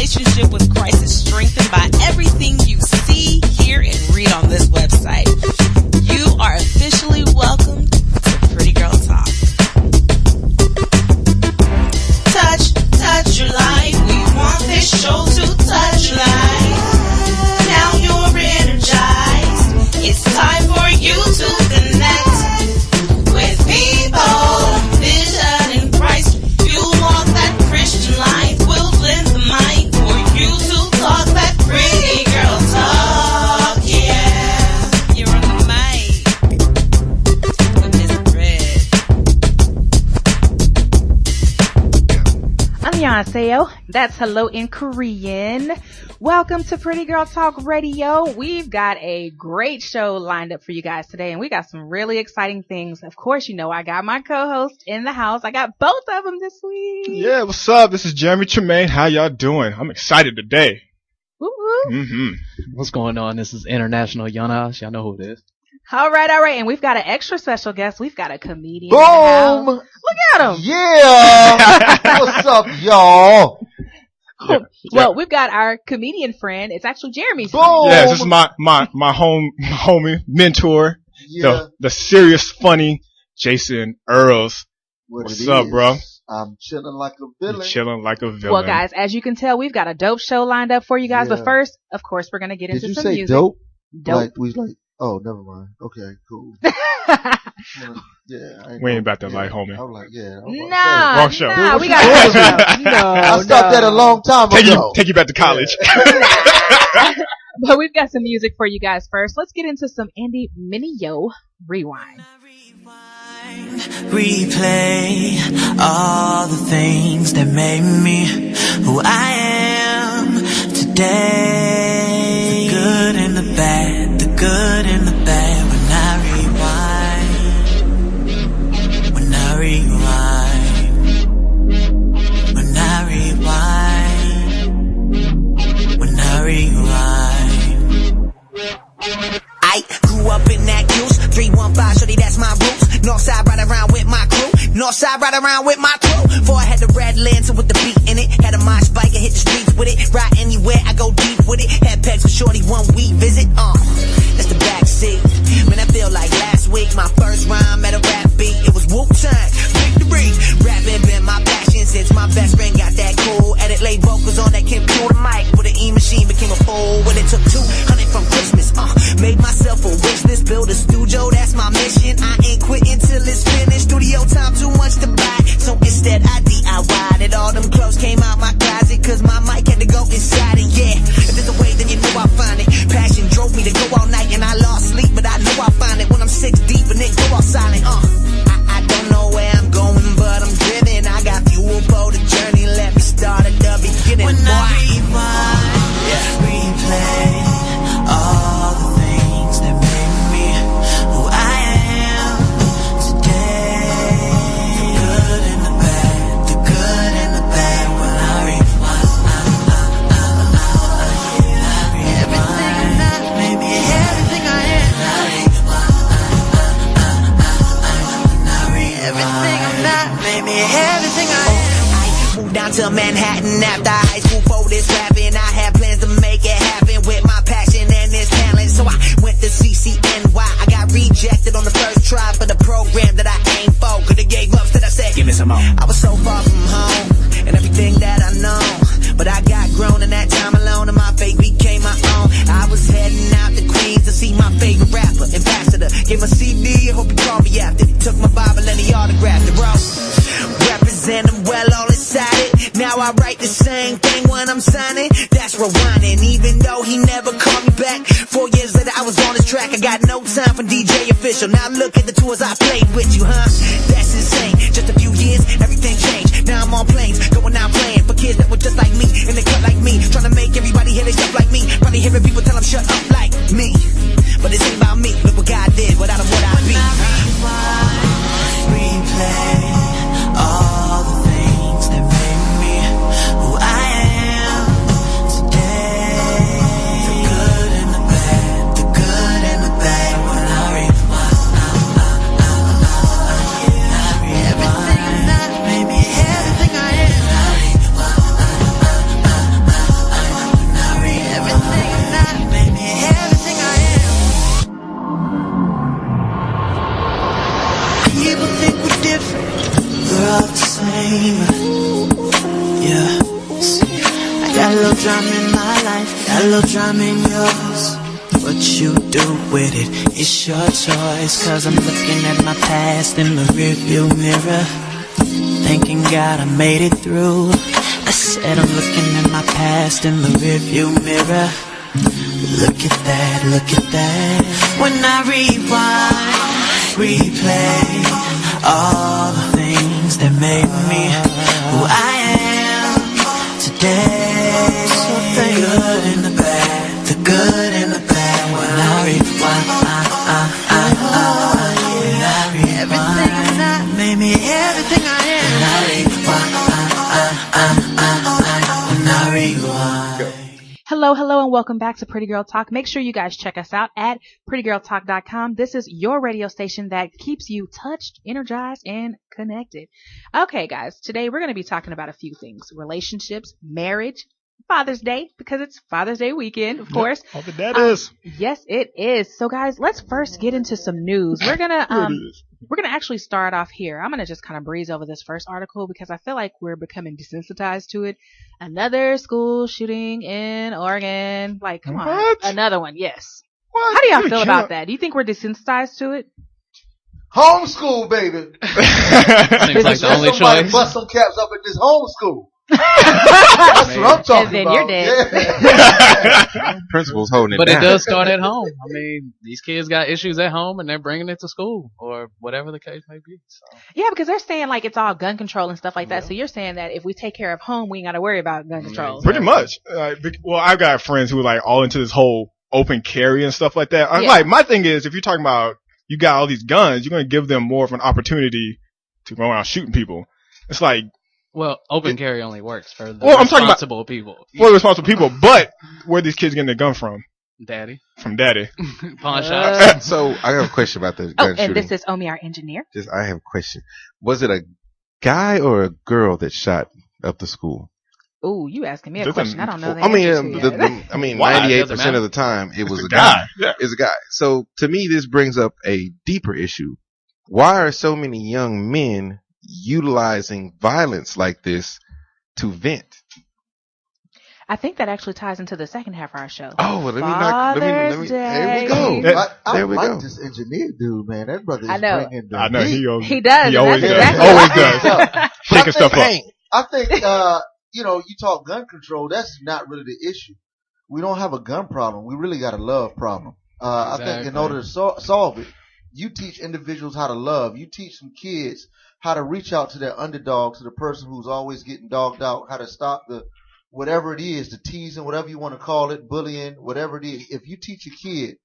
relationship with Christ is strengthened by everything you see, hear, and read on this website. You are officially welcomed to Pretty Girl Talk. Touch your life. We want this show to touch your life. Now you're energized. It's time for you to connect with people, vision in Christ. You want that Christian life. We'll lend the mic for you to talk that pretty girl talk. Yeah, you're on the mic with MissBritt. Annyeonghaseyo. That's hello in Korean. Welcome to Pretty Girl Talk Radio. We've got a great show lined up for you guys today, and we got some really exciting things. Of course, you know I got my co-host in the house. I got both of them this week. Yeah, what's up? This is Jeremy Tremaine. How y'all doing? I'm excited today. Woo-woo. Mm-hmm. What's going on? This is International Jonas. Y'all know who it is. All right. And we've got an extra special guest. We've got a comedian Boom! in the house. Look at him. Yeah! What's up, y'all? Well, we've got our comedian friend. It's actually Jeremy's Boom! friend. Yeah, this is my homie, mentor, Yeah. the serious, funny Jason Earls. What's it up, is, bro? I'm chilling like a You're villain. chilling like a villain. Well, guys, as you can tell, we've got a dope show lined up for you guys. Yeah. But first, of course, we're going to get Did into you some say music. dope? Dope. Oh, never mind. Okay, cool. Yeah. We ain't about that life, homie. I was like, yeah. Wrong show. Nah, Dude, we what got you doing? I stopped that a long time ago. Take you back to college. But we've got some music for you guys first. Let's get into some Andy Mineo Rewind. Replay all the things that made me who I am today. The good and the bad, the good and the bad. When I rewind, when I rewind, when I rewind. I grew up in that juice, 315, shorty, that's my roots. Northside, ride around with my crew. Northside, ride around with my crew. Before I had the red lantern with the beat in it. Had a mosh bike and hit the streets with it. Ride anywhere, I go deep with it. Had pegs for shorty, 1 week visit. That's the backseat. Man, I feel like last week, my first rhyme at a rap beat. It was Wu-Tang, victory. Rapping been my passion since my best friend got that cool. Edit late vocals on that computer mic. With an E-machine became a fool. When it took 200 from Christmas. Made myself a wish list, build a studio, that's my mission. I ain't quitting till it's finished. Studio time, too much to buy. So instead I DIY'd it. All them clothes came out my closet, cause my mic had to go inside it. Yeah, if there's a way, then you know I'll find it. Passion drove me to go all night and I lost sleep, but I know I'll find it when I'm 6 deep and it go all silent. I don't know where I'm going, but I'm driven. I got fuel for the journey. Let me start at the beginning. When I rewind, replay all the things that made me who I am today. The good and the bad, the good and the bad. When I rewind, everything I'm not, maybe everything I am. Everything I'm not, maybe everything I am. I moved down to Manhattan after high school for this rapping. I had plans to make it happen with my passion and this talent. So I went to CCNY. I got rejected on the first try for the program that I aimed for. Could've gave up, said I said, give me some more. I was so far from home and everything that I know, but I got grown in that time alone and my faith became my own. I was heading out to Queens to see my favorite rapper, Ambassador. Gave a CD, I hope he called me after. Took my Bible and he autographed it, bro. Represent him well, all inside it. Now I write the same thing when I'm signing. That's rewinding, even though he never called me back. 4 years later, I was on his track. I got no time for DJ official. Now look at the tours I played with you, huh? That's insane. Just a few years, everything changed. Now I'm on planes, going out playing for kids that were just like me, in the cut like me, trying to make everybody hear they stuff like me. Probably hearing people tell them shut up like me, but this ain't about me. Look what God did, without him, what I'd be. Replay all the things that made me who I am today. The good and the bad, the good and the bad. When I rewind, everything I'm not, maybe everything I am. Got a little drama in my life, got a little drama in yours. What you do with it, it's your choice. Cause I'm looking at my past in the rearview mirror, thanking God I made it through. I said I'm looking at my past in the rearview mirror. Look at that, look at that. When I rewind, replay all the things that made me who I am today. So the good and the bad, the good and the bad. When I rewind, when I rewind, everything I'm not made me everything I am. When I rewind. Hello, and welcome back to Pretty Girl Talk. Make sure you guys check us out at prettygirltalk.com. This is your radio station that keeps you touched, energized, and connected. Okay, guys, today we're going to be talking about a few things. Relationships, marriage, Father's Day, because it's Father's Day weekend, of course. All the dad is. Yes, it is. So, guys, let's first get into some news. We're gonna actually start off here. I'm gonna just kind of breeze over this first article because I feel like we're becoming desensitized to it. Another school shooting in Oregon. Like, come on, What? another one. Yes. What? How do y'all You feel can't- about that? Do you think we're desensitized to it? Homeschool, baby. Seems like the only Somebody choice. bust some caps up at this homeschool. That's what I'm talking And then about. you're dead. Yeah. Principal's holding it But down. it does start at home. I mean, these kids got issues at home and they're bringing it to school or whatever the case may be. So. Yeah, because they're saying like it's all gun control and stuff like that. So you're saying that if we take care of home, we ain't got to worry about gun control. Pretty much. Well, I've got friends who are like all into this whole open carry and stuff like that. I'm Yeah. like, my thing is, if you're talking about you got all these guns, you're going to give them more of an opportunity to go around shooting people. It's like, Well, open carry only works for the Well, I'm talking about- responsible people. for responsible people, but where are these kids getting their gun from? Daddy. From daddy. Pawn shops. So I have a question about the Oh, gun and shooting. this is Omi, our engineer. I have a question. Was it a guy or a girl that shot up the school? Ooh, you asking me a That's question. I don't know the I mean, answer to yet. I mean, Why? 98% of the time it was a guy. Yeah. It's a guy. So to me, this brings up a deeper issue. Why are so many young men utilizing violence like this to vent? I think that actually ties into the second half of our show. Oh, well, let me. There we go. Day. I There we like go. this engineer dude, man. That brother is I know. bringing the I know heat. He does. He and always that's does. exactly Always what- does. Shaking stuff up. I think, you talk gun control, that's not really the issue. We don't have a gun problem. We really got a love problem. I think in Exactly. order to solve it, you teach individuals how to love. You teach some kids how to reach out to their underdog, to the person who's always getting dogged out, how to stop the whatever it is, the teasing, whatever you want to call it, bullying, whatever it is. If you teach a kid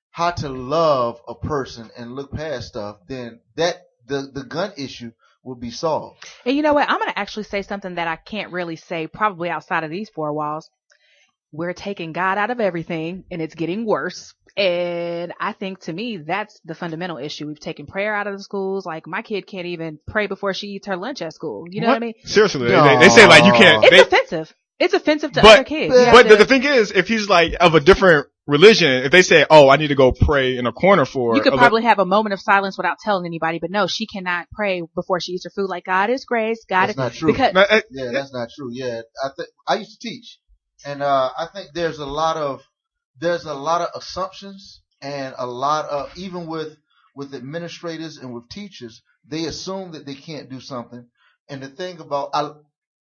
how to love a person and look past stuff, then the gun issue will be solved. And you know what? I'm going to actually say something that I can't really say probably outside of these four walls. We're taking God out of everything and it's getting worse. And I think to me, that's the fundamental issue. We've taken prayer out of the schools. Like my kid can't even pray before she eats her lunch at school. You know what I mean? Seriously, No. they say like you can't. It's They, offensive. It's offensive to But- other kids. You have but to- the thing is, if he's like of a different religion, if they say, "Oh, I need to go pray in a corner for," you could a- probably have a moment of silence without telling anybody, but no, she cannot pray before she eats her food. Like God is grace, God That's is not true. because Yeah, that's not true. Yeah, I used to teach, and I think there's a lot of assumptions and a lot of even with administrators and with teachers, they assume that they can't do something. And the thing about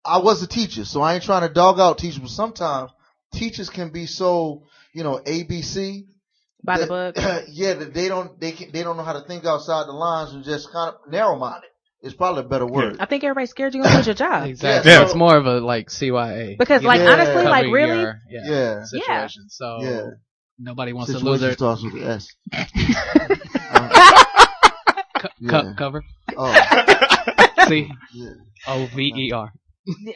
I was a teacher, so I ain't trying to dog out teachers, but sometimes teachers can be so ABC by the that- book. yeah, that they don't know how to think outside the lines and just kind of narrow minded. It's probably a better word. I think everybody's scared you're gonna lose your job. Exactly. Yeah. It's more of a like CYA. Because, You like, know, honestly, like, covering really? your, Yeah. situation. So Yeah. nobody wants to lose Situation their starts with an S. Yeah. cover. Oh, C yeah. OVER.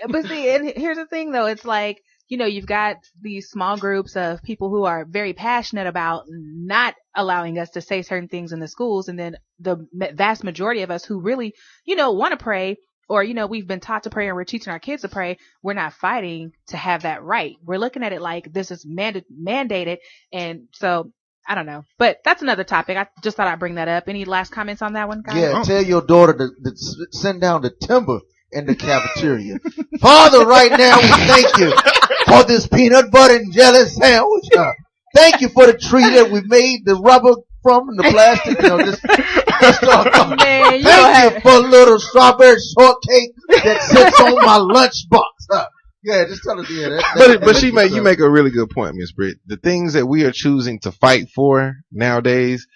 But see, and here's the thing though, it's like, you've got these small groups of people who are very passionate about not allowing us to say certain things in the schools. And then the vast majority of us who really, want to pray or, we've been taught to pray and we're teaching our kids to pray. We're not fighting to have that right. We're looking at it like this is mandated. And so I don't know, but that's another topic. I just thought I'd bring that up. Any last comments on that one, guys? Yeah, tell your daughter to send down the timber in the cafeteria. Father, right now, we thank you for this peanut butter and jelly sandwich. Thank you for the tree that we made the rubber from and the plastic. You know, just Man, you thank you for a little strawberry shortcake that sits on my lunchbox. Yeah, just tell her. Yeah, But you make a really good point, Miss Britt. The things that we are choosing to fight for nowadays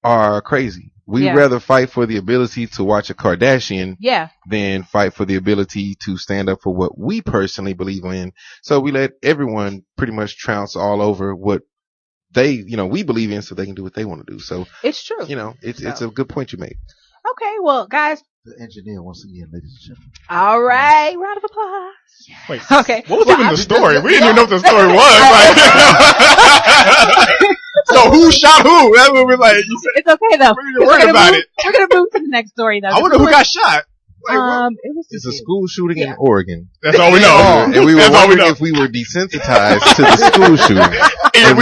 are crazy. We rather fight for the ability to watch a Kardashian than fight for the ability to stand up for what we personally believe in. So we let everyone pretty much trounce all over what they, we believe in, so they can do what they want to do. So it's true. It's a good point you made. Okay, well, guys. The engineer once again, ladies and gentlemen. All right, round of applause. Wait, okay. What was even the story? We didn't even know what the story was. Like, so who shot who? That's what we're like. It's okay though. We're worried about it. We're gonna move to the next story though. I wonder who got shot. It's a school shooting in Oregon. That's all we know. And we were wondering if we were desensitized to the school shooting. And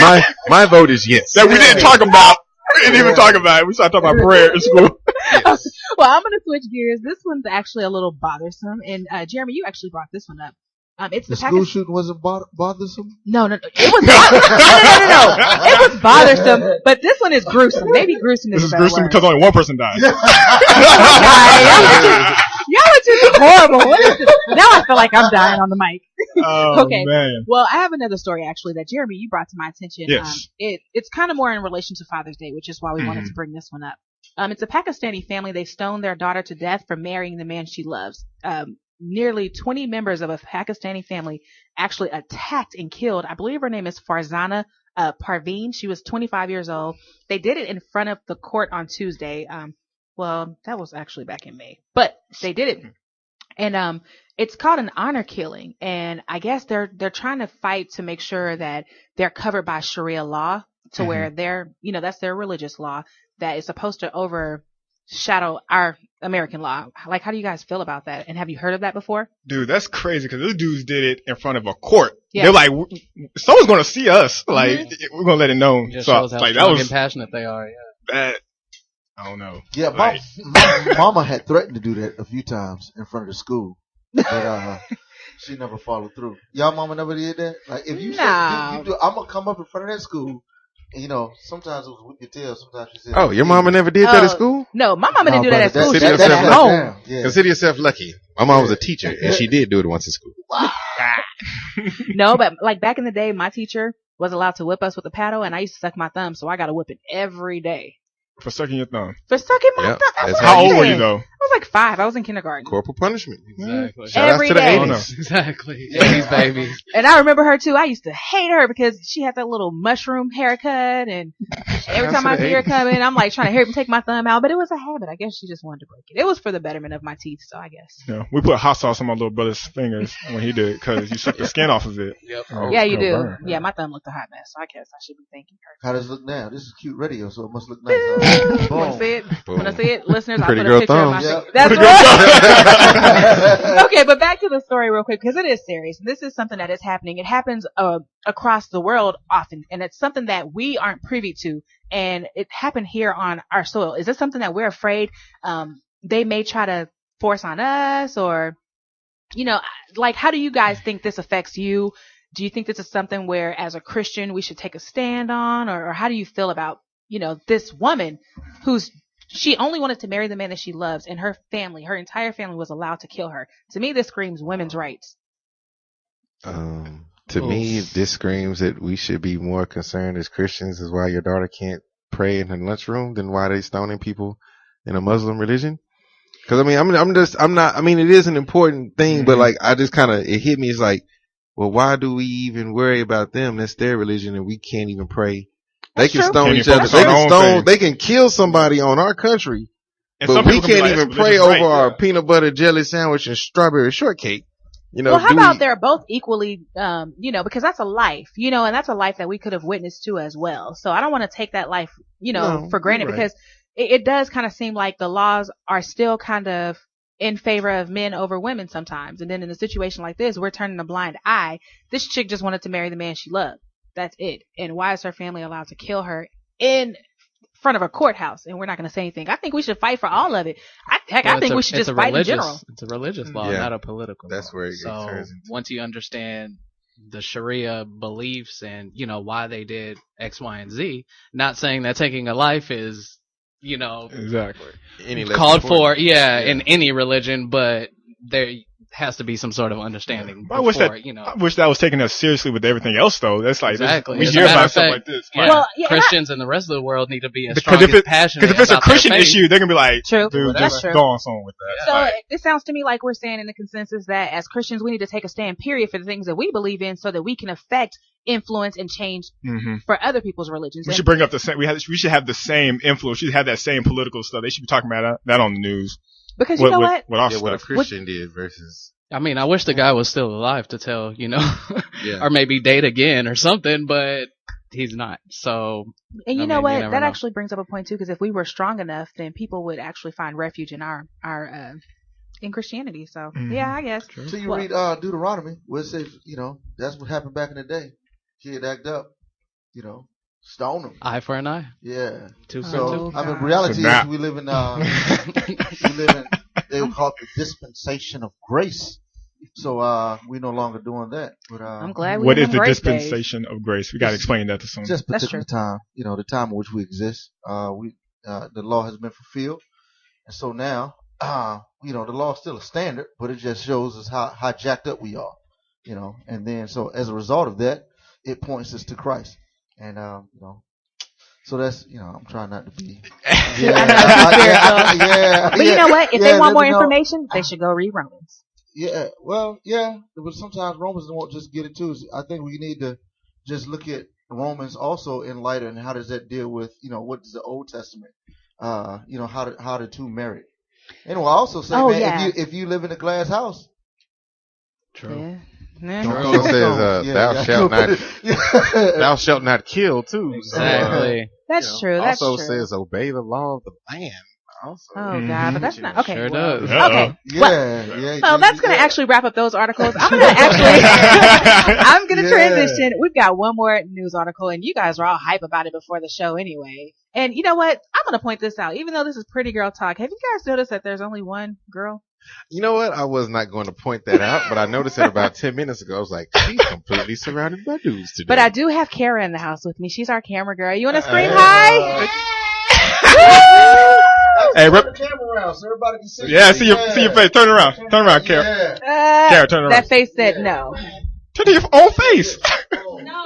my vote is yes. That we didn't talk about. We didn't even talk about it. We started talking about prayer in school. Yes. Well, I'm going to switch gears. This one's actually a little bothersome. And Jeremy, you actually brought this one up. It's the school shooting wasn't bothersome? No. It was no. It was bothersome, but this one is gruesome. Maybe gruesome is This is gruesome because only one person died. Y'all are just horrible. What is this? Now I feel like I'm dying on the mic. Oh, okay. Man. Well, I have another story actually that Jeremy, you brought to my attention. Yes. It's kind of more in relation to Father's Day, which is why we wanted to bring this one up. It's a Pakistani family. They stoned their daughter to death for marrying the man she loves. Nearly 20 members of a Pakistani family actually attacked and killed. I believe her name is Farzana Parveen. She was 25 years old. They did it in front of the court on Tuesday. Well, that was actually back in May, but they did it. And it's called an honor killing. And I guess they're trying to fight to make sure that they're covered by Sharia law to where they're, that's their religious law that is supposed to overshadow our American law. Like, how do you guys feel about that? And have you heard of that before? Dude, that's crazy because those dudes did it in front of a court. Yeah. They're like, someone's going to see us. Like, we're going to let it know. Just so, shows how like, strong that was and passionate they are. Yeah. That, I don't know. Yeah, like, my mama had threatened to do that a few times in front of the school, but she never followed through. Y'all mama never did that? Like, if you said, I'm going to come up in front of that school. And, sometimes it was with your tail. Sometimes she said, "Oh, your mama never did that at school?" No, my mama didn't do that at school. Consider She did that at home. Consider yourself lucky. My mom was a teacher, and she did do it once in school. No, but like back in the day, my teacher was allowed to whip us with a paddle, and I used to suck my thumb, so I got a whipping every day. For sucking your thumb. For sucking my thumb. How old were you though? I was like 5. I was in kindergarten. Corporal punishment. Exactly. Shout out to the 80s. Exactly. 80s babies. And I remember her too. I used to hate her because she had that little mushroom haircut, and every time I see her come in, I'm like trying to hurry up and take my thumb out, but it was a habit. I guess she just wanted to break it. It was for the betterment of my teeth, so I guess. Yeah, we put hot sauce on my little brother's fingers when he did because you suck the skin off of it. Yep. Yeah, you do. Burn. Yeah, my thumb looked a hot mess, so I guess I should be thanking her. How does it look now? This is cute radio, so it must look nice. Want to see it? Want to see it? Listeners, Pretty I put girl a picture thumb. of my Yep. face. That's right. Okay, but back to the story real quick, because it is serious. This is something that is happening. It happens across the world often, and it's something that we aren't privy to, and it happened here on our soil. Is this something that we're afraid they may try to force on us, or, like, how do you guys think this affects you? Do you think this is something where, as a Christian, we should take a stand on, or how do you feel about, this woman she only wanted to marry the man that she loves, and her entire family was allowed to kill her? To me, this screams women's rights. To me, this screams that we should be more concerned as Christians as why your daughter can't pray in her lunchroom than why they stoning people in a Muslim religion. Cause it is an important thing, but like, it hit me. It's like, well, why do we even worry about them? That's their religion, and we can't even pray. They can stone each other. They can kill somebody on our country, but we can't even pray over our peanut butter jelly sandwich and strawberry shortcake. Well, how about they're both equally, because that's a life, and that's a life that we could have witnessed to as well. So I don't want to take that life, for granted, because it does kind of seem like the laws are still kind of in favor of men over women sometimes. And then in a situation like this, we're turning a blind eye. This chick just wanted to marry the man she loved. That's it. And why is her family allowed to kill her in front of a courthouse? And we're not going to say anything. I think we should fight for all of it. I think we should just fight in general. It's a religious law, not a political law. That's where it turns into. Once you understand the Sharia beliefs and, you know, why they did X, Y, and Z. Not saying that taking a life is, you know, Exactly. Any less called for, important. in any religion, but there has to be some sort of understanding I wish before, that you know. I wish that was taken as seriously with everything else, though. That's like Exactly. we As a hear matter about of stuff fact, like this. Yeah, Like, Well, yeah, Christians and the rest of the world need to be as because strong as passionate if it's a about their Christian faith. issue, they're gonna be like, True. dude, That's just true. go on somewhere with that. So Like, it sounds to me like we're saying in the consensus that as Christians, we need to take a stand, period, for the things that we believe in so that we can affect, influence, and change for other people's religions. we And- should bring up the same. We should have the same influence. We should have that same political stuff. They should be talking about that on the news. because you know what? What our Yeah, what a stuff. Christian did versus. I mean, I wish the guy was still alive to tell, you know, Yeah. or maybe date again or something, but he's not. So, And you I know mean, what? you never That know. actually brings up a point too, because if we were strong enough, then people would actually find refuge in our in Christianity. So yeah, I guess. So you Well- read Deuteronomy, where it says, you know, that's what happened back in the day. Kid act up, you know, stone him. eye for an eye. Yeah. Two for So two. I mean, God. reality So now- is we live in they would call it the dispensation of grace. So we no longer doing that. But I'm glad we What live is in the grace days. dispensation of grace? We got to explain that to someone. just That's particular true. time, you know, the time in which we exist. The law has been fulfilled, and so now, you know, the law is still a standard, but it just shows us how jacked up we are, you know. And then, so as a result of that, it points us to Christ, and you know. So that's, you know, I'm trying not to be. Yeah. But you know what? If they want more you know, information, they should go read Romans. Yeah, well, yeah, but sometimes Romans won't just get it too. I think we need to just look at Romans also in light, and how does that deal with, you know, what is the Old Testament? You know, how the two marry. And we'll also say, Oh, man, yeah. if you live in a glass house, Yeah. Also says, thou shalt not, thou shalt not kill too. Exactly. That's true. That's also true. says obey the law of the land. Also. Oh God, but that's not okay. Sure well, does. Okay. yeah. Well, that's going to actually wrap up those articles. I'm going to actually, I'm going to transition. We've got one more news article, and you guys are all hype about it before the show anyway. And you know what? I'm going to point this out. Even though this is pretty girl talk, have you guys noticed that there's only one girl? You know what? I was not going to point that out, but I noticed it about 10 minutes ago. I was like, she's completely surrounded by dudes today. But I do have Kara in the house with me. She's our camera girl. You want to scream hi? Hey, Turn the camera around so everybody can see. yeah, see your face. Turn around, Kara. Yeah. Kara, turn around. That face said no. Turn to your own face. No.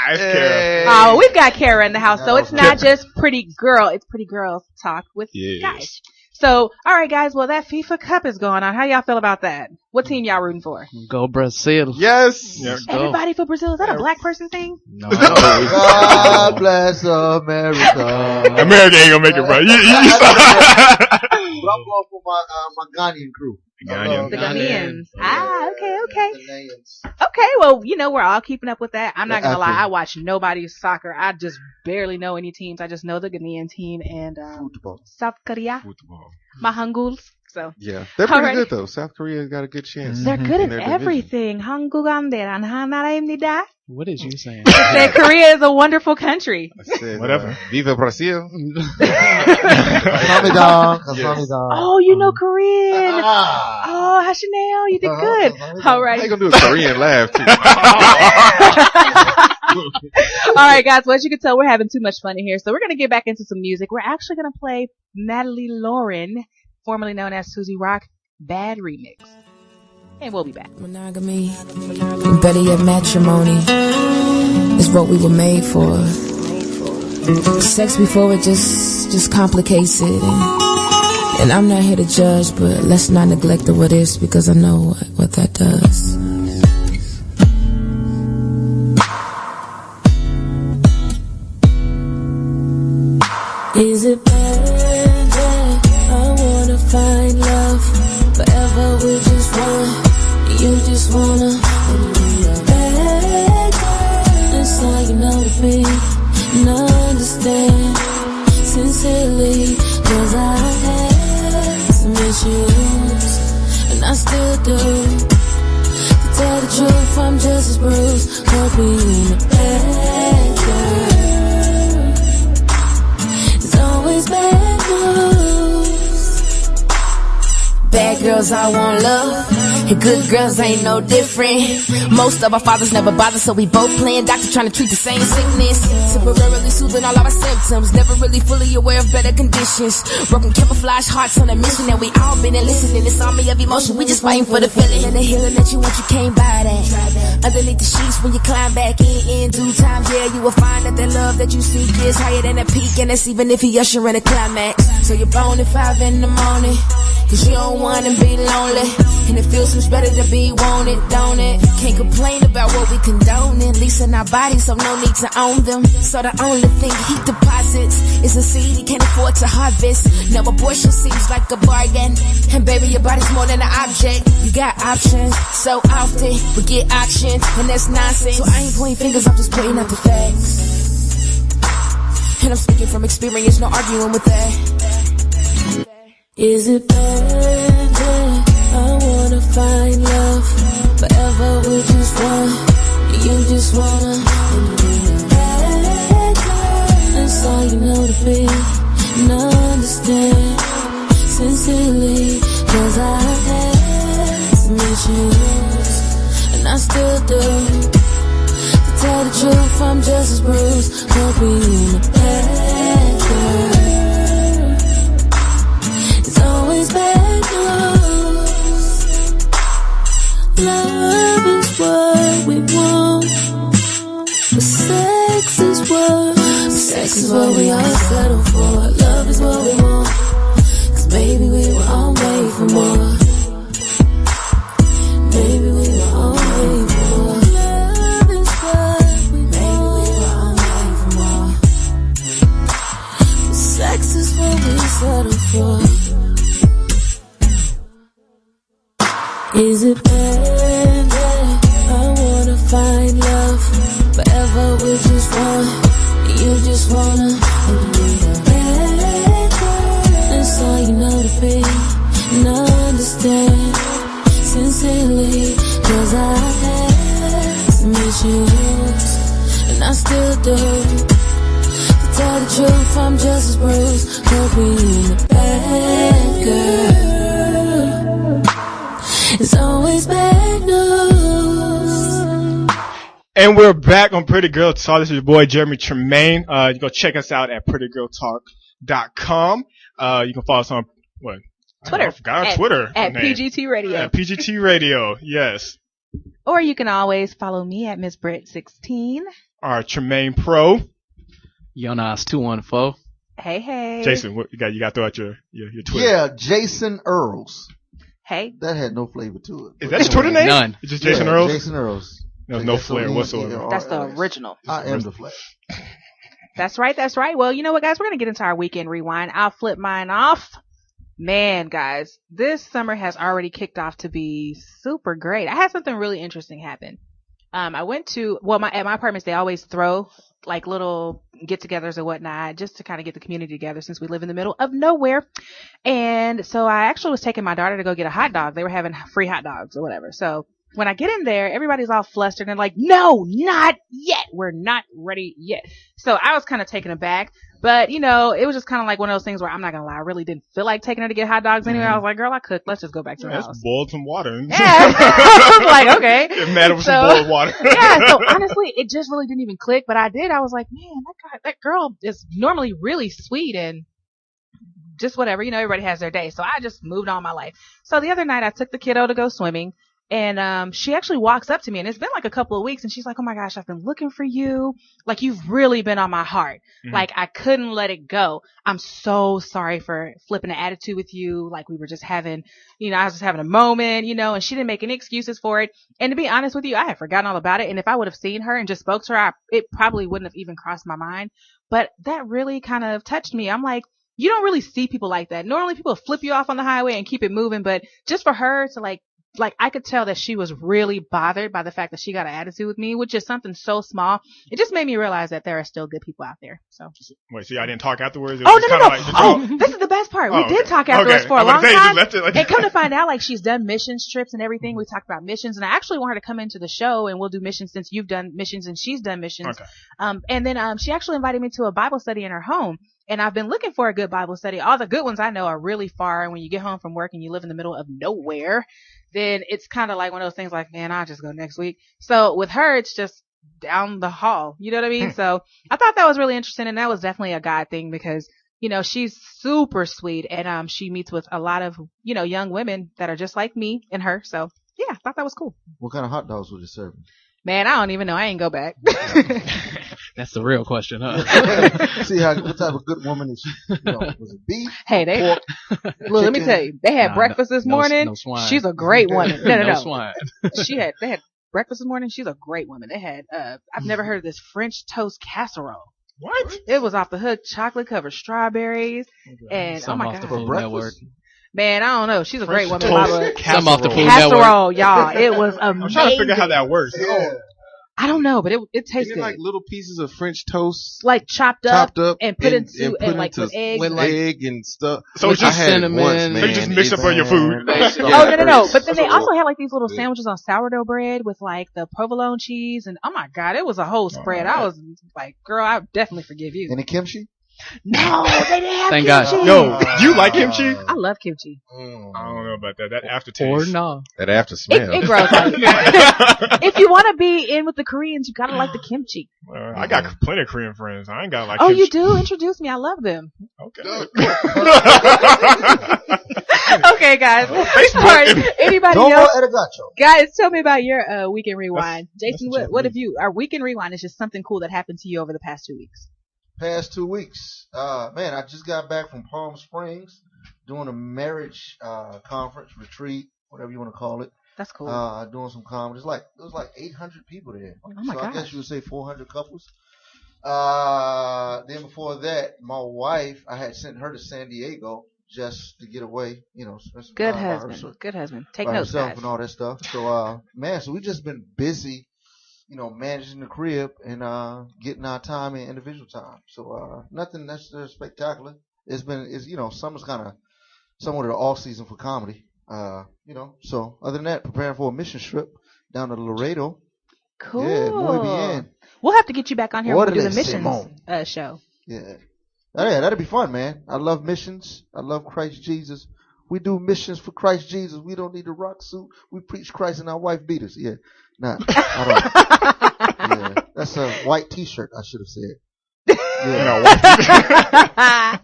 It's Kara. Oh, we've got Kara in the house, so it's not just pretty girl. It's pretty girls talk with Yes. guys. So, all right, guys. Well, that FIFA Cup is going on. How y'all feel about that? What team y'all rooting for? Go Brazil. Yes. Yeah. Go. Everybody for Brazil. Is that a black person thing? No. God bless America. America ain't gonna make it, bro. You saw. But I'm going for my Ghanaian crew. Ghanaian. The Ghanaian. Ghanaians. Okay. The Ghanaians. Okay, well, you know, we're all keeping up with that. I'm not going to lie. After- I watch nobody's soccer. I just barely know any teams. I just know the Ghanaian team and Football. South Korea. Football. Mahanguls. So Yeah. They're pretty Alrighty. good, though. South Korea's got a good chance. they're good in at their division. everything. Hanguganderan hanaraimnida. What is you saying? Say Korea is a wonderful country. I said, Whatever. Viva Brasil. Kamsahamnida. Oh, you know Korean. Ah. Oh, Hashanel, you did good. All How you right. gonna do a Korean laugh, too? All right, guys. Well, as you can tell, we're having too much fun in here. So we're going to get back into some music. We're actually going to play Natalie Lauren, formerly known as Susie Rock, Bad Remix. And we'll be back. Monogamy, and better yet matrimony, is what we were made for. Sex before it just complicates it, and I'm not here to judge, but let's not neglect the what ifs, because I know what that does. Is it bad that I wanna find love forever with just one? You just wanna bad girl. That's all you know to me, and I understand sincerely, 'cause I had some issues, and I still do. To tell the truth, I'm just as bruised for being a bad girl. It's always bad news. Bad girls all want love, and good girls ain't no different. Most of our fathers never bother, so we both playing doctor trying to treat the same sickness. Temporarily soothing all of our symptoms, never really fully aware of better conditions. Broken camouflage hearts on a mission, and we all been enlisted in this army of emotion. We just fighting for the feeling and the healing that you want. You can't buy that. Underneath the sheets when you climb back in due time, yeah, you will find that the love that you seek is higher than the peak, and that's even if he usher in a climax. So you're born at 5 in the morning, cause you don't wanna be lonely, and it feels much better to be wanted, don't it? Can't complain about what we condoning, leasing our bodies, so no need to own them. So the only thing he deposits is a seed he can't afford to harvest. No, abortion seems like a bargain, and baby, your body's more than an object. You got options, so often we get auctioned, and that's nonsense. So I ain't pointing fingers, I'm just pointing out the facts. And I'm speaking from experience, no arguing with that. Is it bad that I wanna find love forever with just one? You just wanna, that's all you know to be and understand. Sincerely, cause I had some issues, and I still do. To tell the truth, I'm just as bruised for being a bad girl. It's always bad news. Love is what we want, but sex is what we all settle for. Love is what we want, cause maybe we were all made for more. Maybe we were all made for more. Love is what we want. Maybe we were all made for more. But sex is what we settle for. Is it bad that I wanna find love forever with just one? You just wanna that's all you know to be and understand. Sincerely, cause I had some issues, and I still do. To tell the truth, I'm just as bruised for being a bad girl. It's always bad news. And we're back on Pretty Girl Talk. This is your boy Jeremy Tremaine. You go check us out at prettygirltalk.com. You can follow us on what? Twitter. I forgot our Twitter. At PGT Radio. At PGT Radio, yes. Or you can always follow me at MissBritt16. Our Tremaine Pro. Jonas 214. Hey. Jason, what you got to throw out your Twitter. Yeah, Jason Earls. Hey. That had no flavor to it. Is that his Twitter name? None. It's just Jason Earls? Jason Earls. There's no flair whatsoever. That's the original. I am the flair. That's right. Well, you know what, guys? We're going to get into our weekend rewind. I'll flip mine off. Man, guys, this summer has already kicked off to be super great. I had something really interesting happen. I went to, at my apartments, they always throw like little get-togethers or whatnot just to kind of get the community together since we live in the middle of nowhere. And so I actually was taking my daughter to go get a hot dog. They were having free hot dogs or whatever. So when I get in there, everybody's all flustered and like, no, not yet. We're not ready yet. So I was kind of taken aback. But, you know, it was just kind of like one of those things where I'm not going to lie, I really didn't feel like taking her to get hot dogs anyway. I was like, girl, I cooked. Let's just go back to the house. Let's boil some water. Yeah. I was like, okay. Get mad over some boiled water. Yeah. So honestly, it just really didn't even click. But I did. I was like, man, that girl is normally really sweet and just whatever. You know, everybody has their day. So I just moved on my life. So the other night I took the kiddo to go swimming. And she actually walks up to me, and it's been like a couple of weeks, and she's like, oh my gosh, I've been looking for you. Like, you've really been on my heart. Mm-hmm. Like, I couldn't let it go. I'm so sorry for flipping an attitude with you. Like, we were just having, I was just having a moment, and she didn't make any excuses for it. And to be honest with you, I had forgotten all about it. And if I would have seen her and just spoke to her, it probably wouldn't have even crossed my mind. But that really kind of touched me. I'm like, you don't really see people like that. Normally people flip you off on the highway and keep it moving. But just for her to like I could tell that she was really bothered by the fact that she got an attitude with me, which is something so small. It just made me realize that there are still good people out there. So. Wait, so y'all didn't talk afterwards? No. This is the best part. We did talk afterwards for a long time. And come to find out, like, she's done missions trips and everything. We talked about missions, and I actually want her to come into the show, and we'll do missions since you've done missions and she's done missions. Okay. And then she actually invited me to a Bible study in her home. And I've been looking for a good Bible study. All the good ones I know are really far. And when you get home from work and you live in the middle of nowhere, then it's kind of like one of those things like, man, I'll just go next week. So with her, it's just down the hall. You know what I mean? So I thought that was really interesting. And that was definitely a God thing because, you know, she's super sweet and she meets with a lot of, you know, young women that are just like me and her. So yeah, I thought that was cool. What kind of hot dogs was you serving? Man, I don't even know. I ain't go back. That's the real question, huh? See what type of good woman is she? You know, was it beef? Hey, pork, look, let me chicken? tell you, they had breakfast this morning. No swine. She's a great woman. No. Swine. They had breakfast this morning. She's a great woman. They had, I've never heard of this French toast casserole. What? It was off the hook, chocolate covered strawberries, and Some oh my off the god, Food Network. Man, I don't know. She's a great woman. Some off the Food Network. Casserole, y'all. It was amazing. I'm trying to figure out how that works. Yeah. I don't know, but it tastes Isn't it good. like little pieces of French toast Like chopped up and and put like into with eggs. with Like, egg and stuff. So Which it's just I had it cinnamon. once, So man. you just mix up all your food. oh no. But then they That's also a- had like these little sandwiches on sourdough bread with like the provolone cheese and oh my god, it was a whole spread. I was like, girl, I definitely forgive you. Any kimchi? No, they didn't have Thank God. kimchi. Yo, do you like kimchi? I love kimchi. I don't know about that. That Or aftertaste. no. That after smell. It grows on you. If you want to be in with the Koreans, you gotta like the kimchi. I got plenty of Korean friends. I ain't got like Oh, kimchi. you do? Introduce me. I love them. Okay. Okay, guys. Facebook. All right. Anybody Domo else? arigato. Guys, tell me about your weekend rewind. Jason, that's what have you? Our weekend rewind is just something cool that happened to you over the past 2 weeks. Past 2 weeks. Man, I just got back from Palm Springs doing a marriage conference, retreat, whatever you want to call it. That's cool. Doing some comedy. It was like 800 people there. Oh my so I gosh. guess you would say 400 couples. Then before that, my wife, I had sent her to San Diego just to get away, you know, spend some Good time by husband. herself- Good husband. Take by notes, herself guys. and all that stuff. So, man, so we just been busy, you know, managing the crib and getting our time in individual time. So nothing necessarily spectacular. It's you know, summer's kind of somewhat of the off season for comedy. You know, so other than that, preparing for a mission trip down to Laredo. Cool. Yeah, muy bien. We'll have to get you back on here when we do the Órale, missions Simón. show. Yeah. Yeah, that'd be fun, man. I love missions. I love Christ Jesus. We do missions for Christ Jesus. We don't need a rock suit. We preach Christ and our wife beat us. Yeah. Nah, I don't. Yeah. That's a white t-shirt, I should have said. Yeah.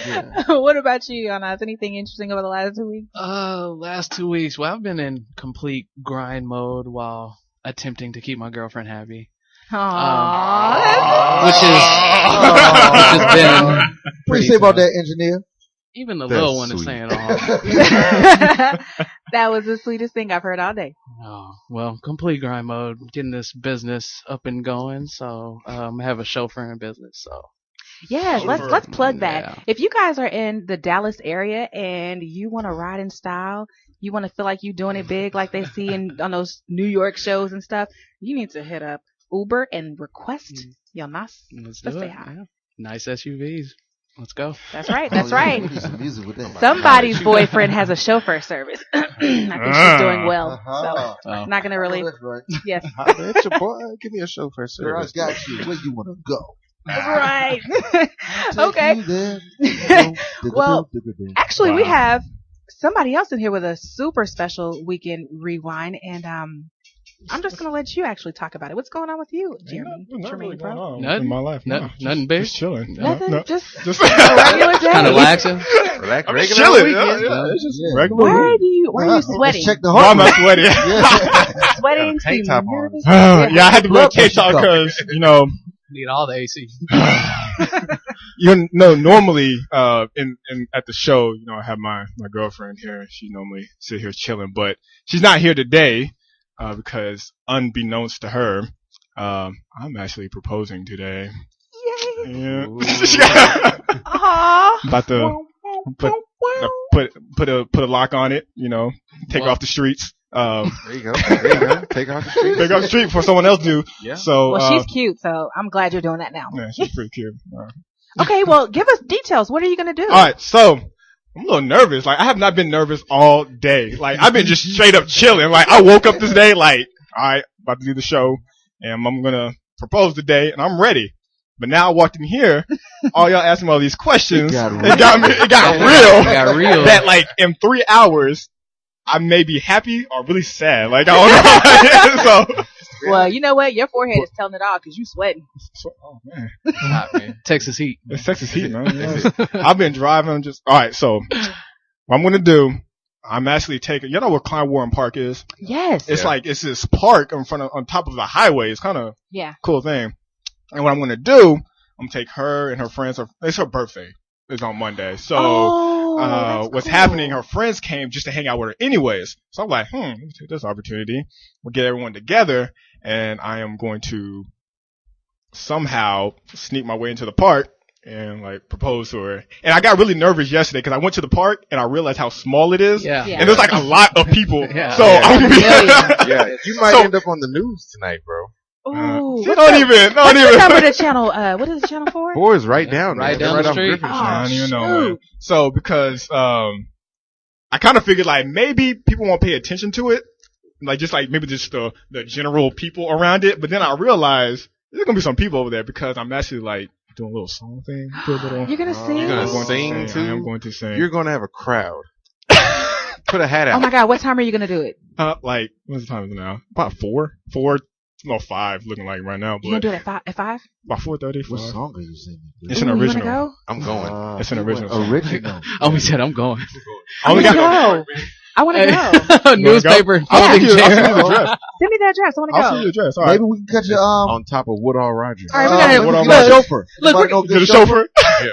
Yeah. What about you, Jonas? Anything interesting over the last 2 weeks? Last 2 weeks. Well, I've been in complete grind mode while attempting to keep my girlfriend happy. Aww. Which has been What do you say about that, engineer? even the That's little one is sweet. saying, That was the sweetest thing I've heard all day. oh, well, complete grind mode, getting this business up and going. So, I have a chauffeuring business. So, Yeah, let's plug that. Yeah. If you guys are in the Dallas area and you want to ride in style, you want to feel like you're doing it big like they see on those New York shows and stuff, you need to hit up Uber and request Jonas. let's Let's do say it. hi. Yeah. Nice SUVs. Let's go. That's right. That's Oh, yeah, right. We need some music with that. Somebody's boyfriend has a chauffeur service. I think she's doing well. Uh-huh. So Oh. not gonna really. Oh, that's right. Yes. Holla at your boy. Give me a chauffeur Girl, I service. got you. Where you want to go? Right. Take Okay. you there. Well, actually, we Wow. have somebody else in here with a super special weekend rewind, and I'm just gonna let you actually talk about it. What's going on with you, Jeremy? Tremaine Pro? Nothing? in my life. Nothing- no. nothing big? Just chilling. Nothing. No. Just Just a regular day. Kind of relaxing. Relax, I'm regular just chilling. weekend. Yeah, it's just Yeah. regular. Why are you sweating? Let's check the Why heart am I rate. sweating? Yeah. Sweating? Tank too top on. nervous? Yeah, I had to wear a Blood tank top pressure because, you know, Need all the AC. you know, normally, in at the show, you know, I have my girlfriend here. She normally sit here chilling, but she's not here today, because unbeknownst to her, I'm actually proposing today. Yay. Yeah. Aww. About to put a lock on it, you know, take Well- off the streets. There you go. There you go. Take off the street. Take off the street before someone else do. Yeah. So, Well, she's cute, so I'm glad you're doing that now. yeah, she's pretty cute. Okay, well, give us details. What are you gonna do? All right, so I'm a little nervous. Like, I have not been nervous all day. Like, I've been just straight up chilling. Like, I woke up this day like, all right, about to do the show, and I'm gonna propose today, and I'm ready. But now I walked in here, all y'all asking me all these questions. It got It got real. It got real. That like in 3 hours, I may be happy or really sad. Like I don't know. So Well, you know what? Your forehead is telling it all because you sweating. oh man, Hot, man. Texas heat. it's Texas heat, man. I've been driving just all right. So what I'm gonna do, I'm actually taking. You know where Klein Warren Park is? Yes. It's like it's this park in front of on top of the highway. It's kind of Yeah. cool thing. And what I'm gonna do, I'm gonna take her and her friends. It's her birthday. It's on Monday. So that's what's cool. happening? Her friends came just to hang out with her anyways. So I'm like, let me take this opportunity. We'll get everyone together, and I am going to somehow sneak my way into the park and like propose to her. And I got really nervous yesterday because I went to the park and I realized how small it is. Yeah. Yeah. And there's like a lot of people. Yeah. So Yeah. I'm gonna be. Yeah, you might So- end up on the news tonight, bro. Ooh. See, What's don't the even. number of the channel? What is the channel for? Boy, is right down Right there. down They're the off street. Griffin Oh, Street. I don't even know, shoot. man. So because I kind of figured like maybe people won't pay attention to it, like maybe just the general people around it. But then I realized there's gonna be some people over there because I'm actually like doing a little song thing. You're gonna sing? You're gonna I'm going sing to too? sing. I am going to sing. You're gonna have a crowd. Put a hat out. Oh my God! What time are you gonna do it? Like what's the time is it now? About 5 looking like right now, You gonna but do it at 5? about 4:30. What song are you singing? It's an Ooh, you original. wanna go? I'm going. It's an you original went song. Original. Omi said, I'm going. I only got. go. I want to go. Newspaper. I'll folding send you chair. the address. Send me the address. I want to I'll send you go. the address. All right. Maybe we can cut your On top of Woodall Rogers. All right, we gotta- what get I'm a chauffeur. Look, Anybody know a Get good a chauffeur.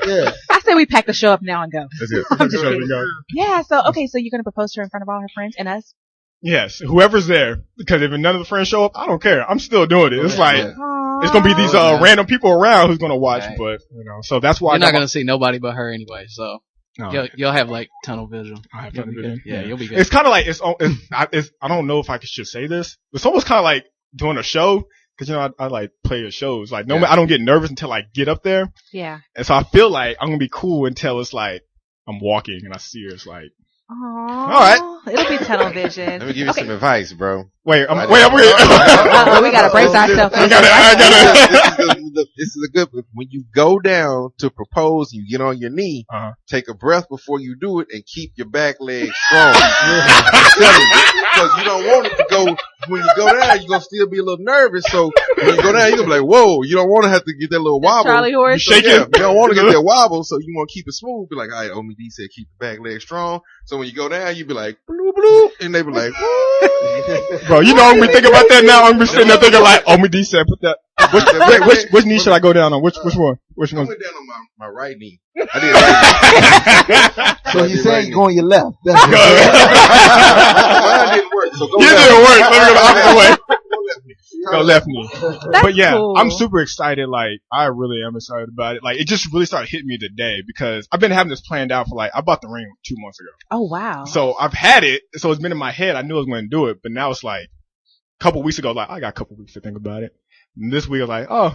Yeah. I say we pack the show up now and go. That's it. I'm just There we kidding. go. Yeah. So okay. So you're gonna propose to her in front of all her friends and us? Yes, whoever's there, because if none of the friends show up, I don't care. I'm still doing it. It's like Yeah. it's gonna be these Yeah. random people around who's gonna watch, Right. but so that's why You're I not got gonna see nobody but her anyway, so you'll have like tunnel vision. I have You'll fun be with it. good. Yeah, you'll be good. It's kind of like I don't know if I should say this. It's almost kind of like doing a show because I like play at shows. Like no, I don't get nervous until I get up there, Yeah. and so I feel like I'm gonna be cool until it's like I'm walking and I see her. It's like Aww. All right. It'll be tunnel vision. Let me give you some advice, bro. wait, I'm Right wait. Uh-oh, we gotta brace ourselves. I gotta. This is a good. When you go down to propose, you get on your knee. Uh-huh. Take a breath before you do it, and keep your back leg strong. I'm telling you, because you don't want it to go. When you go down, you're gonna still be a little nervous. So when you go down, you're gonna be like, "Whoa!" You don't want to have to get that little wobble. Charlie horse. You shake Yeah, it. you don't want to get that wobble, so you want to keep it smooth. Be like, all right, Omi D said keep the back leg strong. So when you go down, you be like, bloop, bloop, and they be like, woo. Bro, you know I'm gonna be thinking about that now. I'm gonna be sitting there thinking like, oh, me D said put that. Which knee should I go down on? Which one? Which I one? went down on my right knee. I did right knee. So you saying you go on your left? Mine didn't work, so go You left. didn't work. Let me go the opposite way. Go left knee. Go left knee. That's But yeah, cool. I'm super excited. Like, I really am excited about it. Like, it just really started hitting me today because I've been having this planned out for I bought the ring 2 months ago. Oh wow. So I've had it. So it's been in my head. I knew I was going to do it, but now it's like a couple weeks ago, I got a couple weeks to think about it. And this week I was like, oh,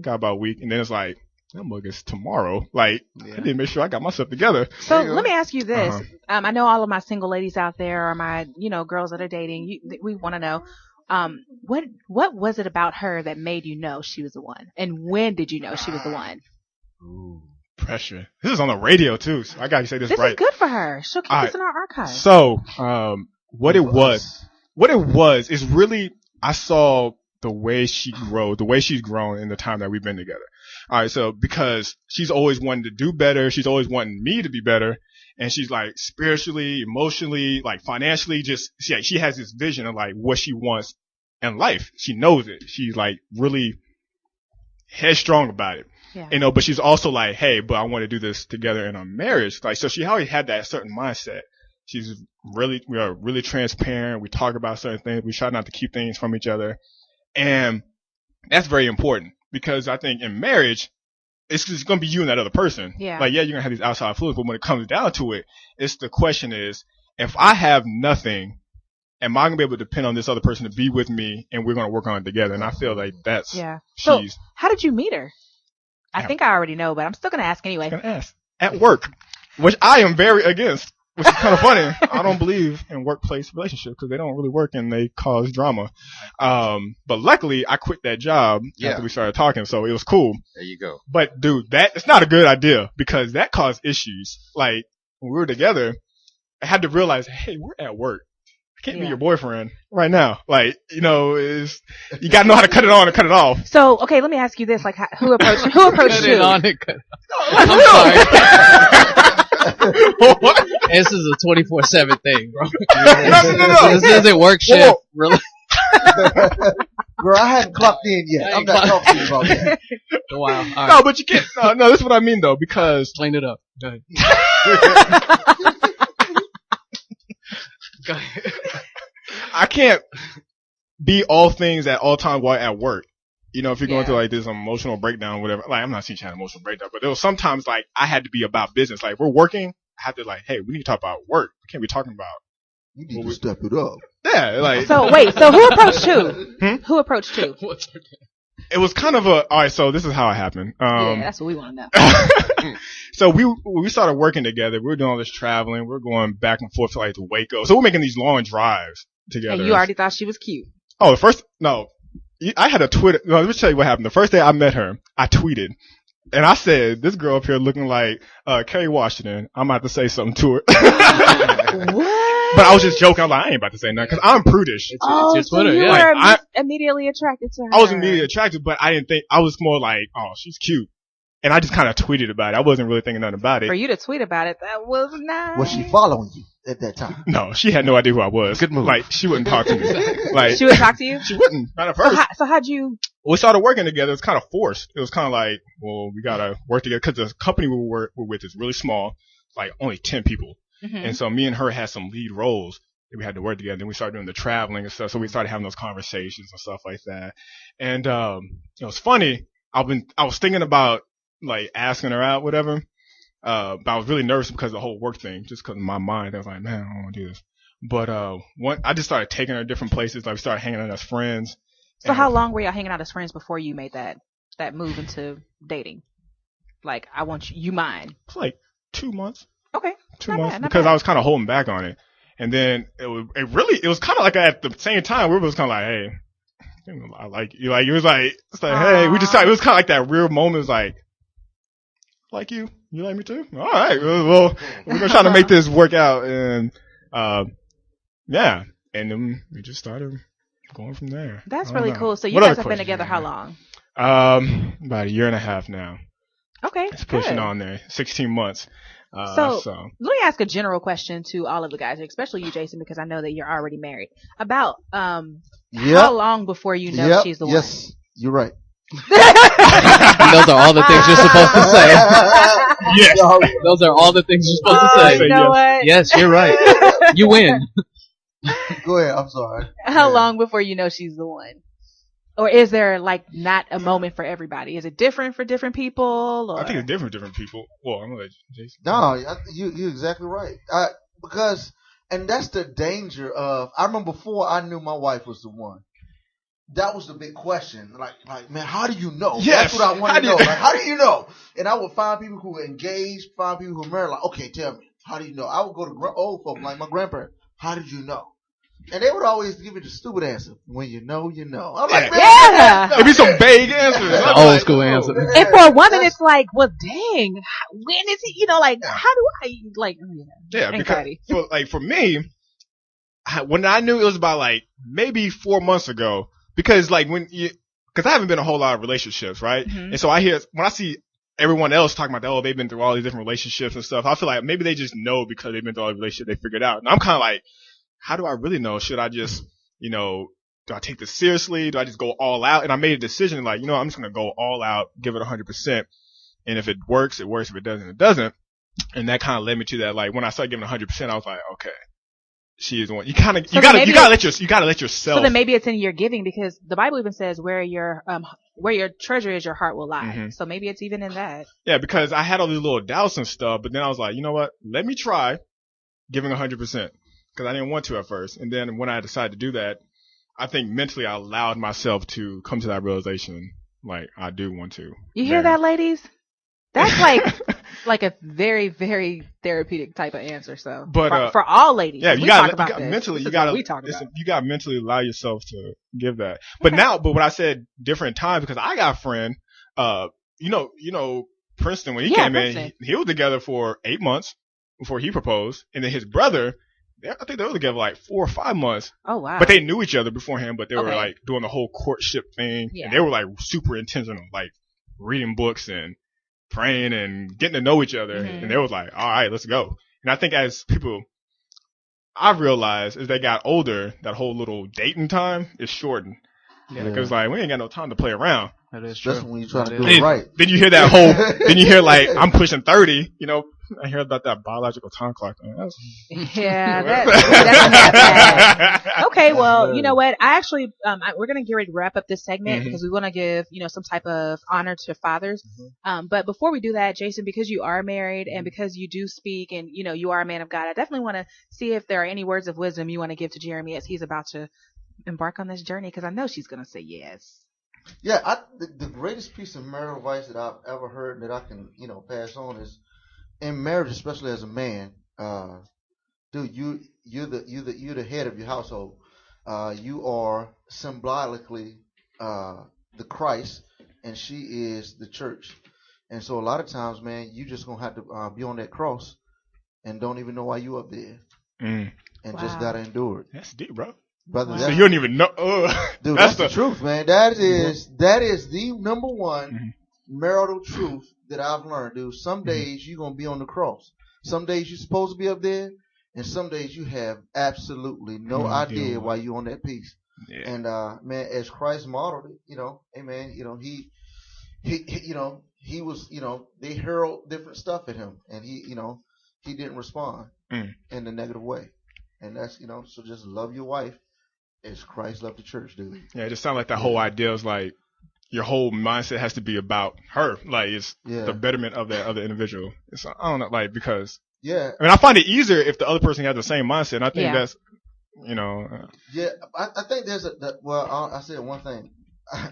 got about a week. And then it's like, that mug is tomorrow. Like, I need to make sure I got myself together. So let me ask you this. Uh-huh. I know all of my single ladies out there or my, girls that are dating, we want to know, what was it about her that made you know she was the one? And when did you know she was the one? Ooh, pressure. This is on the radio too, so I gotta say this This right. is good for her. She'll keep All this in our archive. So, what it was is really, I saw the way she's grown in the time that we've been together. All right. So because she's always wanted to do better. She's always wanting me to be better. And she's like spiritually, emotionally, like financially, just, she has this vision of like what she wants in life. She knows it. She's like really headstrong about it. Yeah. But she's also like, hey, but I want to do this together in a marriage. Like, so she always had that certain mindset. We are really transparent. We talk about certain things. We try not to keep things from each other. And that's very important because I think in marriage, it's just going to be you and that other person. Yeah. Like, yeah, you're going to have these outside influences, but when it comes down to it, the question is, if I have nothing, am I going to be able to depend on this other person to be with me and we're going to work on it together? And I feel like that's, So how did you meet her? I think I already know, but I'm still going to ask anyway. At work, which I am very against. which is kind of funny. I don't believe in workplace relationships because they don't really work and they cause drama. But luckily I quit that job after we started talking, so it was cool. There you go. But dude, it's not a good idea because that caused issues. Like when we were together, I had to realize, hey, we're at work. I can't be your boyfriend right now. Like, you gotta know how to cut it on and cut it off. So, okay, let me ask you this: like, who approached Cut you? it on and cut it off. I'm sorry. This is a 24/7 thing, bro. No. This isn't work shift, really. Girl, I hadn't clocked in yet. I'm not talking to you about that. Wow. All right. No, but you can't. No, this is what I mean though, because Clean it up. Go ahead. Go ahead. I can't be all things at all times while at work. If you're going through like this emotional breakdown or whatever, like I'm not saying you had an emotional breakdown, but there was sometimes like I had to be about business. Like we're working, I had to like, hey, we need to talk about work. We can't be talking about. You need to step it up. Yeah, like. So wait, so who approached who? Who approached who? It was kind of alright, so this is how it happened. That's what we want to know. So we started working together. We were doing all this traveling. We were going back and forth to like to Waco. So we're making these long drives together. And you already thought she was cute. Oh, I had a Twitter. No, let me tell you what happened. The first day I met her, I tweeted. And I said, this girl up here looking like Kerry Washington. I'm about to say something to her. What? But I was just joking. I was like, I ain't about to say nothing because I'm prudish. It's your Twitter, so you yeah. were immediately attracted to her. I was immediately attracted, but I didn't think, I was more like, oh, she's cute. And I just kind of tweeted about it. I wasn't really thinking nothing about it. For you to tweet about it, that was nice. Was she following you at that time? No, she had no idea who I was. Good move. Like, she wouldn't talk to me. Like, She would talk to you? she wouldn't. Not at first. So how'd you? We started working together. It was kind of forced. It was kind of like, well, we gotta work together because the company we're with is really small, like only 10 people. Mm-hmm. And so me and her had some lead roles that we had to work together. Then we started doing the traveling and stuff. So we started having those conversations and stuff like that. And, it was funny. I was thinking about like asking her out, whatever. But I was really nervous because of the whole work thing, just because in my mind, I was like, man, I don't want to do this. But, I just started taking her to different places. Like we started hanging out as friends. So how long were y'all hanging out as friends before you made that move into dating? Like, I want you mine. It's like 2 months. Okay. 2 Not months bad, not because bad. I was kind of holding back on it. And then it was kind of like at the same time, we was kind of like, hey, I like you. Like, it was like, hey, we decided, it was kind of like that real moment. It was like you like me too? All right. Well, we're going to try to make this work out. And, yeah. And then we just started going from there. That's really cool. So you What guys other have been questions together you how have? long? About 1.5 years now. Okay. It's pushing good. on there. 16 months. So let me ask a general question to all of the guys, especially you, Jason, because I know that you're already married. About how long before you know she's the one? Yes, you're right. Those are all the things you're supposed to say. Yes. Those are all the things you're supposed to say. You know what? Yes, you're right. You win. Go ahead. I'm sorry. How long before you know she's the one? Or is there like not a moment for everybody? Is it different for different people? Or? I think it's different for different people. Well, I'm going to let Jason. No, you're exactly right. And that's the danger of, I remember before I knew my wife was the one. That was the big question. Like, man, how do you know? Yes. That's what I want to know. Like, how do you know? And I would find people who were engaged, find people who were married, like, okay, tell me, how do you know? I would go to old folk, like my grandparents, how did you know? And they would always give me the stupid answer. When you know, you know. I'm like, man, Yeah. It'd be some vague answers. The old school answer. And for a woman, it's like, well, dang, when is it? How do I like? Yeah, because anxiety. for me, when I knew it was about like maybe 4 months ago, because like because I haven't been in a whole lot of relationships, right? Mm-hmm. And so when I see everyone else talking about that, they've been through all these different relationships and stuff, I feel like maybe they just know because they've been through all the relationships they figured out. And I'm kind of like, how do I really know? Should I just, do I take this seriously? Do I just go all out? And I made a decision like, I'm just going to go all out, give it 100%. And if it works, it works. If it doesn't, it doesn't. And that kind of led me to that. Like when I started giving 100%, I was like, okay, she is the one. You gotta let yourself. So then maybe it's in your giving, because the Bible even says where your treasure is, your heart will lie. Mm-hmm. So maybe it's even in that. Yeah, because I had all these little doubts and stuff, but then I was like, you know what? Let me try giving 100%. Because I didn't want to at first. And then when I decided to do that, I think mentally I allowed myself to come to that realization, like, I do want to. You hear that, ladies? That's like, like a very, very therapeutic type of answer. So, But, for all ladies, yeah, we you talk got about to this. mentally, This you is got what we talk to, about. you got to mentally allow yourself to give that. But Okay. but when I said different times, because I got a friend, you know, Princeton, when he came in, he was together for 8 months before he proposed. And then his brother, I think they were together like 4 or 5 months. Oh, wow. But they knew each other beforehand, but they were Okay. like doing the whole courtship thing. Yeah. And they were like super intentional, like reading books and praying and getting to know each other. Mhm. And they was like, all right, let's go. And I think as people, I've realized as they got older, that whole little dating time is shortened. Yeah. Because like we ain't got no time to play around. That is true. Especially when you're trying to That do is- it right. Then you hear that whole, then you hear like, I'm pushing 30, you know, I hear about that biological time clock. Yeah, that's bad. Okay, well, you know what? I actually, we're going to get ready to wrap up this segment because we want to give, some type of honor to fathers. But before we do that, Jason, because you are married and because you do speak and, you are a man of God, I definitely want to see if there are any words of wisdom you want to give to Jeremy as he's about to embark on this journey, because I know she's going to say yes. Yeah, the greatest piece of marital advice that I've ever heard that I can, pass on is in marriage, especially as a man, dude, you're the head of your household. You are symbolically the Christ, and she is the church. And so a lot of times, man, you just gonna have to be on that cross and don't even know why you up there, and just gotta endure it. That's deep, bro. Brother, So you don't even know. Dude, that's the truth, man. That is the number one marital truth that I've learned, dude. Some days you're going to be on the cross. Some days you're supposed to be up there, and some days you have absolutely no idea why you're on that piece. Yeah. And, man, as Christ modeled it, amen, he was, they hurled different stuff at him, and he didn't respond in a negative way. And that's, so just love your wife as Christ loved the church, dude. Yeah, it just sounds like that whole idea is like your whole mindset has to be about her. Like it's the betterment of that other individual. It's, I don't know, like, because I find it easier if the other person has the same mindset. And I think that's, Yeah, I think there's I said one thing,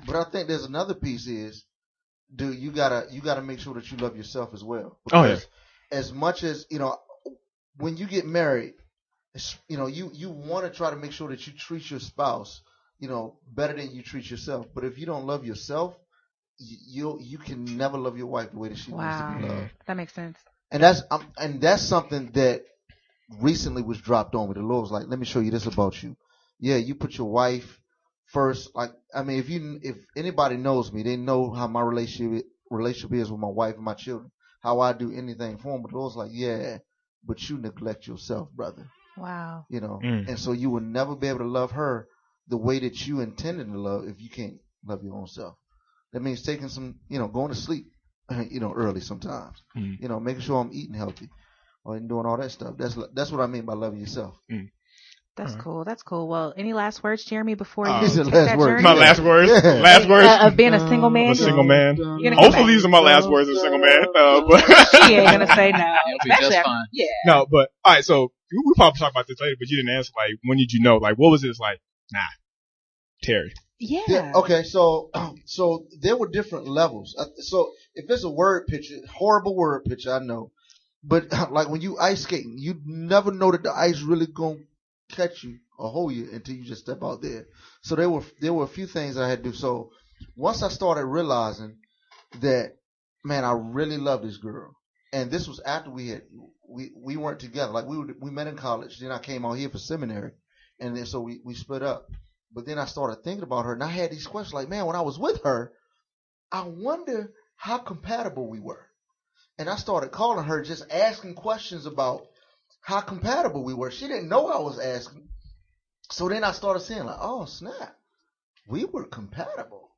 but I think there's another piece is, dude, you gotta make sure that you love yourself as well. Because as much as, when you get married, you want to try to make sure that you treat your spouse, better than you treat yourself. But if you don't love yourself, you can never love your wife the way that she needs to be loved. That makes sense. And that's something that recently was dropped on me. The Lord was like, "Let me show you this about you. Yeah, you put your wife first. Like, I mean, if anybody knows me, they know how my relationship is with my wife and my children. How I do anything for them. But the Lord's like, yeah, but you neglect yourself, brother." Wow. And so you will never be able to love her the way that you intended to love if you can't love your own self. That means taking some, going to sleep, early sometimes. Making sure I'm eating healthy or doing all that stuff. That's what I mean by loving yourself. That's cool. That's cool. Well, any last words, Jeremy, before you take that last journey? My last words. Last words of being a single man. I'm a single man. Hopefully these are my last words as a single man. But she ain't gonna say no. It'll be just fine. Yeah. No, but all right. So we probably talk about this later, but you didn't answer. Like, when did you know? Like, what was this like? Nah, Terry. Yeah. Okay. So there were different levels. So if it's a word picture, horrible word picture, I know. But like when you ice skating, you never know that the ice really gonna catch you or hold you until you just step out there. So there were a few things I had to do. So once I started realizing that, man, I really love this girl, and this was after we weren't together. Like we met in college, then I came out here for seminary, and then so we split up. But then I started thinking about her, and I had these questions like, man, when I was with her, I wonder how compatible we were. And I started calling her, just asking questions about how compatible we were. She didn't know I was asking. So then I started saying, like, oh, snap, we were compatible.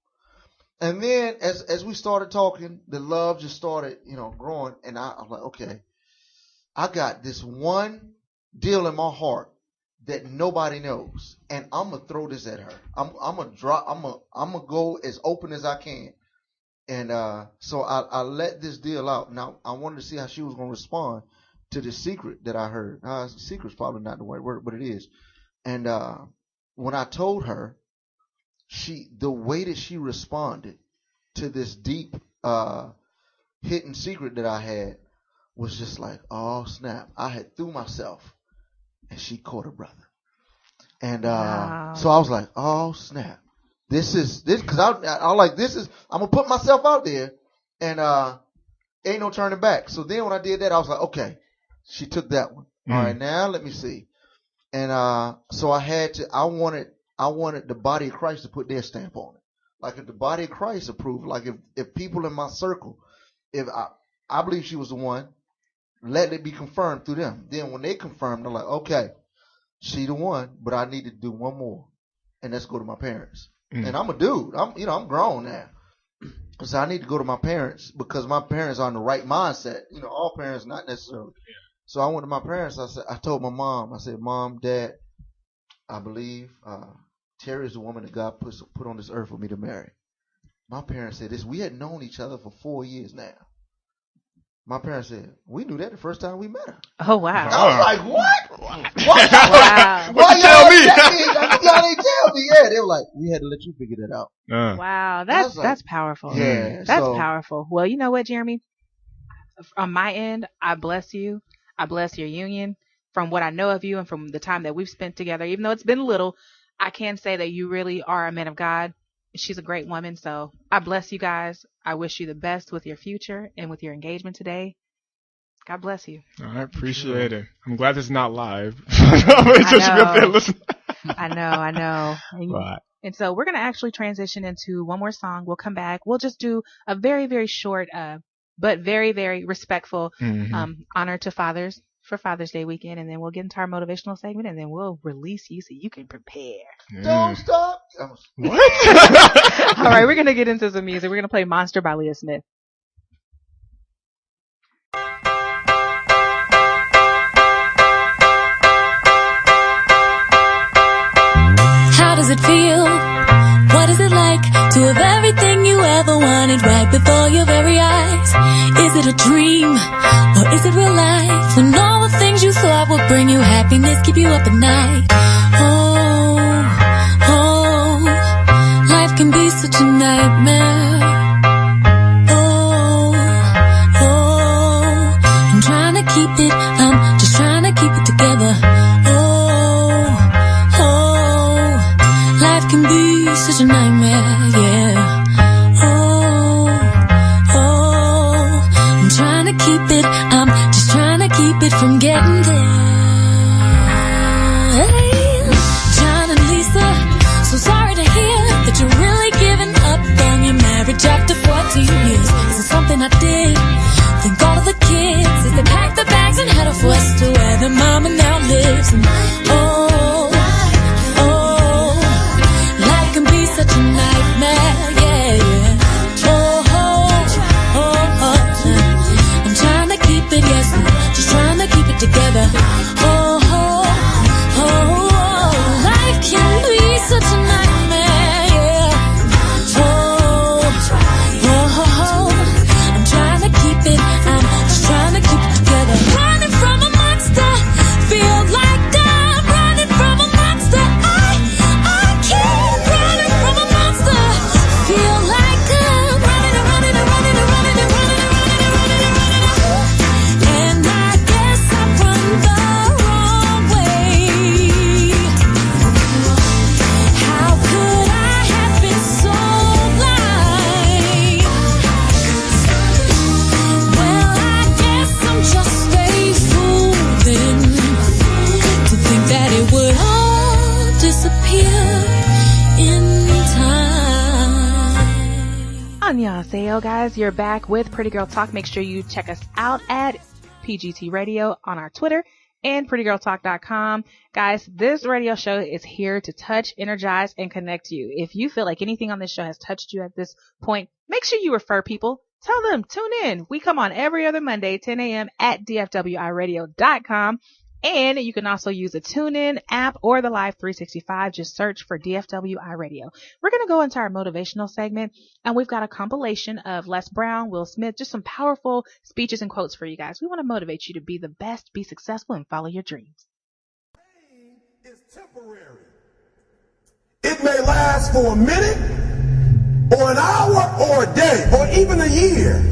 And then as we started talking, the love just started, growing. And I'm like, okay, I got this one deal in my heart that nobody knows, and I'm gonna throw this at her. I'm gonna go as open as I can. And so I let this deal out. Now I wanted to see how she was gonna respond to the secret that I heard. Secret's probably not the right word, but it is. And when I told her, the way that she responded to this deep hidden secret that I had was just like, oh snap. I had threw myself and she caught her brother. And Wow. so I was like, oh snap. This because I like, I'm gonna put myself out there and ain't no turning back. So then when I did that, I was like, okay, she took that one. All right, now let me see. And so I wanted the body of Christ to put their stamp on it. Like if the body of Christ approved, like if people in my circle, if I believe she was the one, let it be confirmed through them. Then when they confirm, they're like, okay, she the one, but I need to do one more. And let's go to my parents. And I'm a dude. I'm grown now. So I need to go to my parents because my parents are in the right mindset. All parents not necessarily. Yeah. So I went to my parents. I told my mom. I said, Mom, Dad, I believe Terry is the woman that God put on this earth for me to marry. My parents said this. We had known each other for 4 years now. My parents said, we knew that the first time we met her. Oh, wow. I was like, what? Wow. Why y'all didn't tell me? Yeah, they were like, we had to let you figure that out. Wow. I was like, That's powerful. Yeah. That's powerful. Well, you know what, Jeremy? On my end, I bless you. I bless your union. From what I know of you and from the time that we've spent together, even though it's been little, I can say that you really are a man of God. She's a great woman. So I bless you guys. I wish you the best with your future and with your engagement today. God bless you. I appreciate it. I'm glad it's not live. I know. And so we're going to actually transition into one more song. We'll come back. We'll just do a very, very short, but very, very respectful honor to fathers for Father's Day weekend. And then we'll get into our motivational segment and then we'll release you so you can prepare. Don't stop. What? All right, we're going to get into some music. We're going to play Monster by Leah Smith. How does it feel? What is it like to have everything you ever wanted right before your very eyes? Is it a dream or is it real life? When all the things you thought would bring you happiness keep you up at night. Oh, life can be such a nightmare. I'm trying to keep it, I'm just trying to keep it together. Life can be such a nightmare, yeah. I'm trying to keep it, I'm just trying to keep it from getting there. John and Lisa, so sorry to hear that you're really giving up on your marriage after 14 years. Is it something I did? Think all of the kids as they packed their bags and head off west to where their mama now lives. And life can be such a nightmare, yeah. I'm trying to keep it, yes, just trying to keep it together. Life can be such a nightmare, yeah. I'm trying to keep it, I'm just trying to keep it together. Running from a monster, feel like I'm running from a monster. I keep running from a monster, feel like I'm running. And I guess I run the wrong way. How could I have been so blind? Well, I guess I'm just a fool then to think that it would all disappear in time. Annyeonghaseyo, guys. You're back with Pretty Girl Talk. Make sure you check us out at PGT Radio on our Twitter and prettygirltalk.com. Guys, this radio show is here to touch, energize, and connect you. If you feel like anything on this show has touched you at this point, make sure you refer people. Tell them, tune in. We come on every other Monday, 10 a.m. at dfwiradio.com. And you can also use the TuneIn app or the Live 365. Just search for DFWI Radio. We're going to go into our motivational segment, and we've got a compilation of Les Brown, Will Smith, just some powerful speeches and quotes for you guys. We want to motivate you to be the best, be successful, and follow your dreams. Pain is temporary. It may last for a minute, or an hour, or a day, or even a year.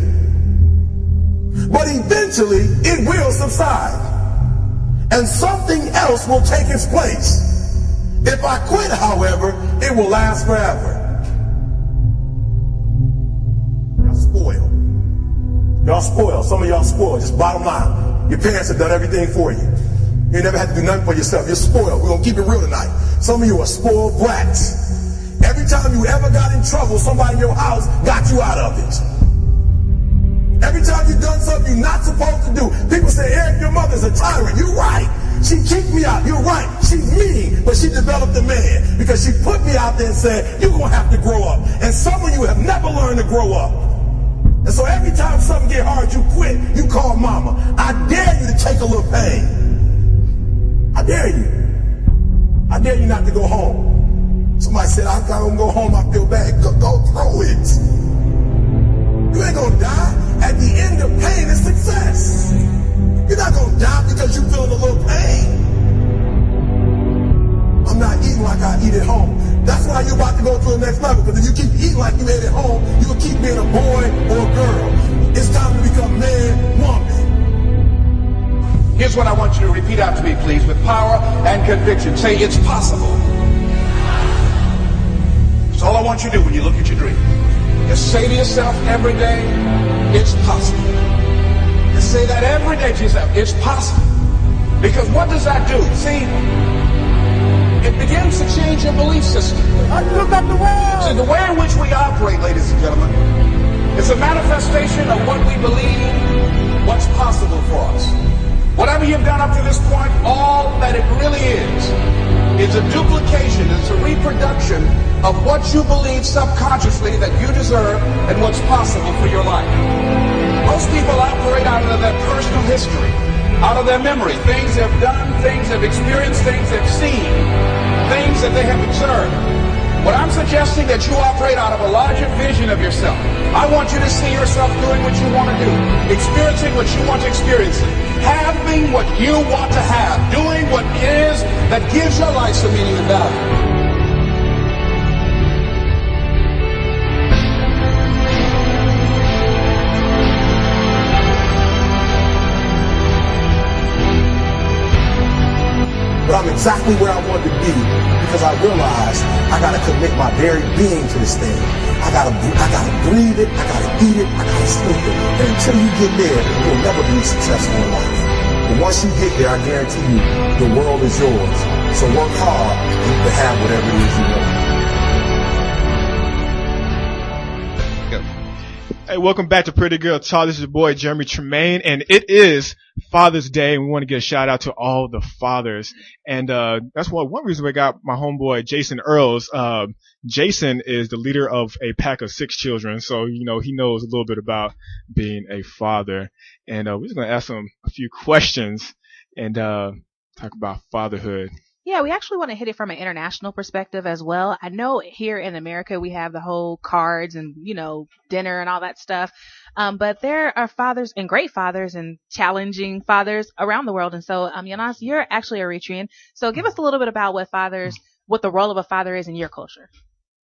But eventually, it will subside. And something else will take its place. If I quit, however, it will last forever. Y'all spoiled. Y'all spoiled. Some of y'all spoiled. Just bottom line. Your parents have done everything for you. You never had to do nothing for yourself. You're spoiled. We're going to keep it real tonight. Some of you are spoiled brats. Every time you ever got in trouble, somebody in your house got you out of it. Every time you've done something you're not supposed to do, people say, Eric, your mother's a tyrant. You're right. She kicked me out. You're right. She's mean, but she developed a man because she put me out there and said, you're going to have to grow up. And some of you have never learned to grow up. And so every time something get hard, you quit, you call mama. I dare you to take a little pain. I dare you. I dare you not to go home. Somebody said, I gotta go home, I feel bad. Go through it. You ain't gonna die. At the end of pain is success. You're not gonna die because you're feeling a little pain. I'm not eating like I eat at home. That's why you're about to go to the next level. Because if you keep eating like you ate at home, you will keep being a boy or a girl. It's time to become man, woman. Here's what I want you to repeat out to me, please, with power and conviction. Say, it's possible. That's all I want you to do when you look at your dream. Just say to yourself every day, it's possible. Just say that every day to yourself, it's possible. Because what does that do? See, it begins to change your belief system. Look at the world. See, the way in which we operate, ladies and gentlemen, is a manifestation of what we believe, what's possible for us. Whatever you've done up to this point, all that it really is a duplication, it's a reproduction of what you believe subconsciously that you deserve and what's possible for your life. Most people operate out of their personal history, out of their memory, things they've done, things they've experienced, things they've seen, things that they have observed. What I'm suggesting that you operate out of a larger vision of yourself. I want you to see yourself doing what you want to do, experiencing what you want to experience, having what you want to have, doing what it is that gives your life some meaning and value. But I'm exactly where I wanted to be because I realized I gotta commit my very being to this thing. I gotta breathe it, I gotta eat it, I gotta sleep it. And until you get there, you'll never be successful in life. But once you get there, I guarantee you, the world is yours. So work hard and you can have whatever it is you want. Hey, welcome back to Pretty Girl Talk. This is your boy Jeremy Tremaine, and it is Father's Day, and we want to get a shout out to all the fathers. And that's one reason we got my homeboy Jason Earls. Jason is the leader of a pack of 6 children, so he knows a little bit about being a father. And we're just gonna ask him a few questions and talk about fatherhood. Yeah, we actually want to hit it from an international perspective as well. I know here in America we have the whole cards and, dinner and all that stuff. But there are fathers and great fathers and challenging fathers around the world. And so, Jonas, you're actually Eritrean. So give us a little bit about what the role of a father is in your culture.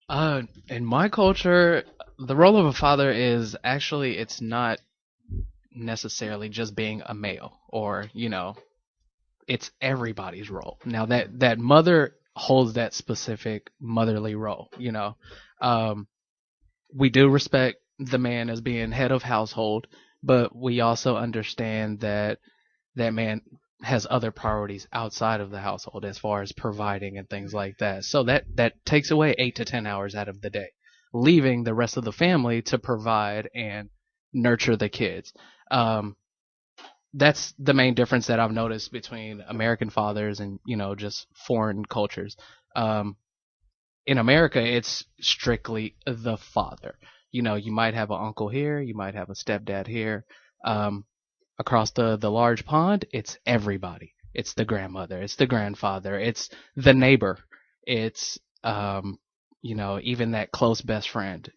In my culture, the role of a father is actually, it's not necessarily just being a male or, it's everybody's role. Now that mother holds that specific motherly role, we do respect the man as being head of household, but we also understand that man has other priorities outside of the household as far as providing and things like that. So that takes away 8 to 10 hours out of the day, leaving the rest of the family to provide and nurture the kids. That's the main difference that I've noticed between American fathers and, just foreign cultures. In America, it's strictly the father. You might have an uncle here, you might have a stepdad here. Across the large pond, it's everybody. It's the grandmother, it's the grandfather, it's the neighbor, it's, even that close best friend.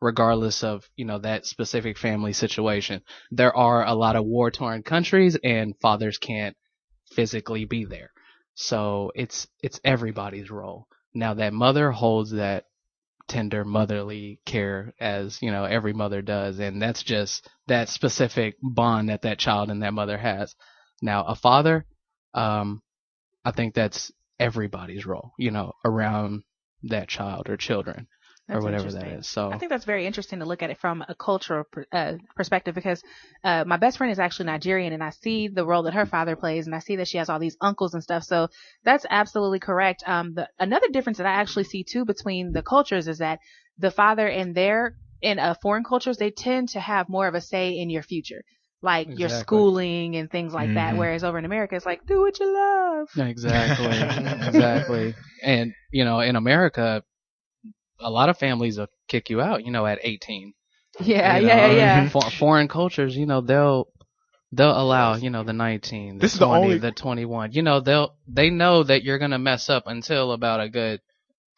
Regardless of, that specific family situation. There are a lot of war-torn countries and fathers can't physically be there. So it's everybody's role. Now that mother holds that tender motherly care as, you know, every mother does. And that's just that specific bond that child and that mother has. Now, a father, I think that's everybody's role, you know, around that child or children. That's or whatever that interesting. is. So I think that's very interesting to look at it from a cultural perspective, because my best friend is actually Nigerian, and I see the role that her father plays, and I see that she has all these uncles and stuff. So that's absolutely correct. Another difference that I actually see too between the cultures is that the father in foreign cultures, they tend to have more of a say in your future, like your schooling and things like that. Whereas over in America, it's like, do what you love. Exactly. Exactly. And, you know, in America, a lot of families will kick you out, you know, at 18. Yeah, you know? yeah. Foreign cultures, you know, they'll allow, you know, the 19, the 20, the 21. You know, they know that you're gonna mess up until about a good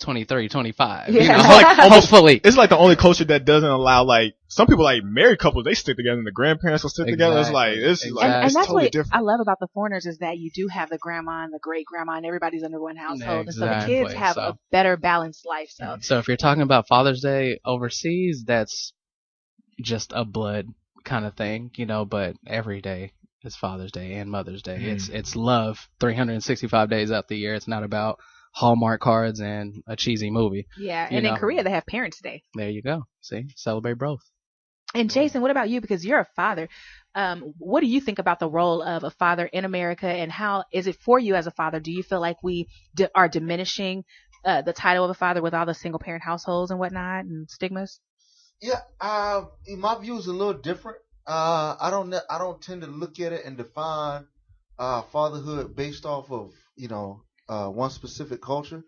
23, 25. Yeah. You know, It's like hopefully. It's like the only culture that doesn't allow, like, some people, like, married couples, they stick together and the grandparents will stick together. It's like, this is like, And it's that's totally what different. I love about the foreigners is that you do have the grandma and the great grandma and everybody's under one household. And so the kids have a better balanced life. So if you're talking about Father's Day overseas, that's just a blood kind of thing, you know, but every day is Father's Day and Mother's Day. It's love 365 days out the year. It's not about Hallmark cards and a cheesy movie. Yeah, and in Korea they have Parents' Day. There you go. See, celebrate both. And Jason, what about you? Because you're a father. What do you think about the role of a father in America, and how is it for you as a father? Do you feel like we are diminishing the title of a father with all the single parent households and whatnot and stigmas? Yeah, my view is a little different. I don't tend to look at it and define fatherhood based off of, you know, one specific culture.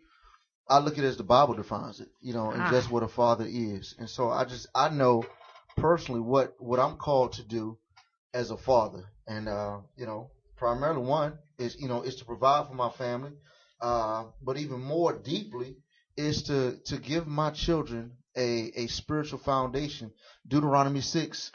I look at it as the Bible defines it, you know, and just what a father is. And so I know personally what I'm called to do as a father. And, you know, primarily one is to provide for my family. But even more deeply is to give my children a spiritual foundation. Deuteronomy 6,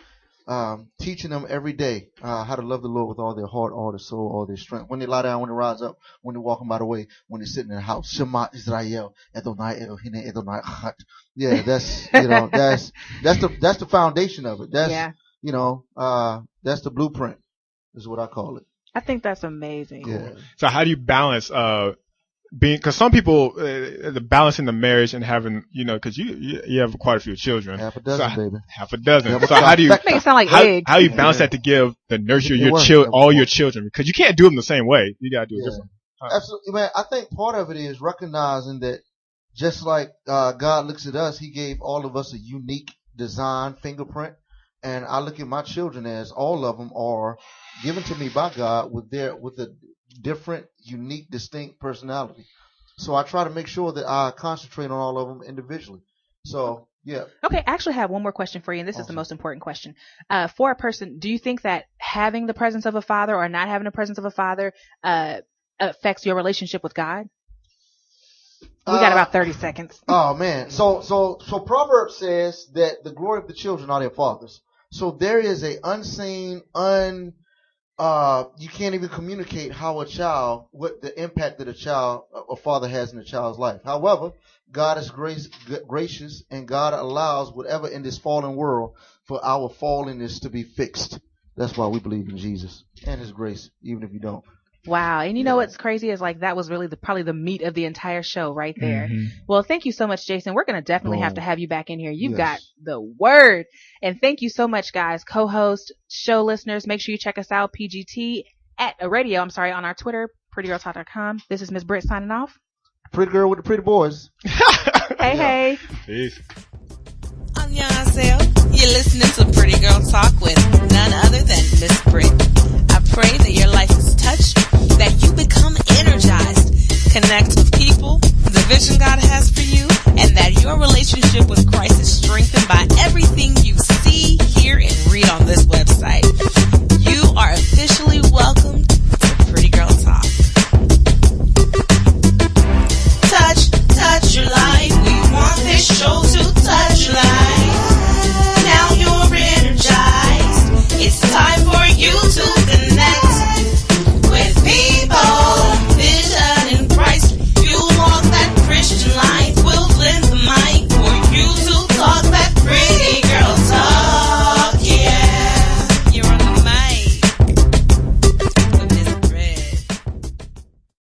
teaching them every day how to love the Lord with all their heart, all their soul, all their strength. When they lie down, when they rise up, when they're walking by the way, when they're sitting in the house. Shema Israel, Adonai Elohim, Adonai Echad. Yeah, that's that's the foundation of it. That's you know, that's the blueprint, is what I call it. I think that's amazing. Yeah. So how do you balance because some people the balancing the marriage and having, you know, because you have quite a few children, half a dozen, baby. Half a dozen. So how do you make it sound like eggs? How do you balance that to give the nurture your your children? Because you can't do them the same way. You gotta do it different. Absolutely, man. I think part of it is recognizing that just like God looks at us, He gave all of us a unique design fingerprint, and I look at my children as all of them are given to me by God with a different, unique, distinct personality. So I try to make sure that I concentrate on all of them individually. So, yeah. Okay, I actually have one more question for you, and this is the most important question. For a person, do you think that having the presence of a father or not having the presence of a father affects your relationship with God? We got about 30 seconds. Oh, man. So Proverbs says that the glory of the children are their fathers. So there is a unseen, you can't even communicate what the impact that a father has in a child's life. However, God is gracious, and God allows whatever in this fallen world for our fallenness to be fixed. That's why we believe in Jesus and His grace, even if you don't. Wow. And you know what's crazy is, like, that was really probably the meat of the entire show right there. Well, thank you so much, Jason. We're going to definitely have to have you back in here. You've got the word. And thank you so much, guys, co-host, show listeners. Make sure you check us out, PGT Radio, on our Twitter, prettygirltalk.com. This is MissBritt signing off. Pretty girl with the pretty boys. Hey. Peace. Annyeonghaseyo. You're listening to Pretty Girl Talk with none other than MissBritt. I pray that your life is touched, that you become energized, connect with people, the vision God has for you, and that your relationship with Christ is strengthened by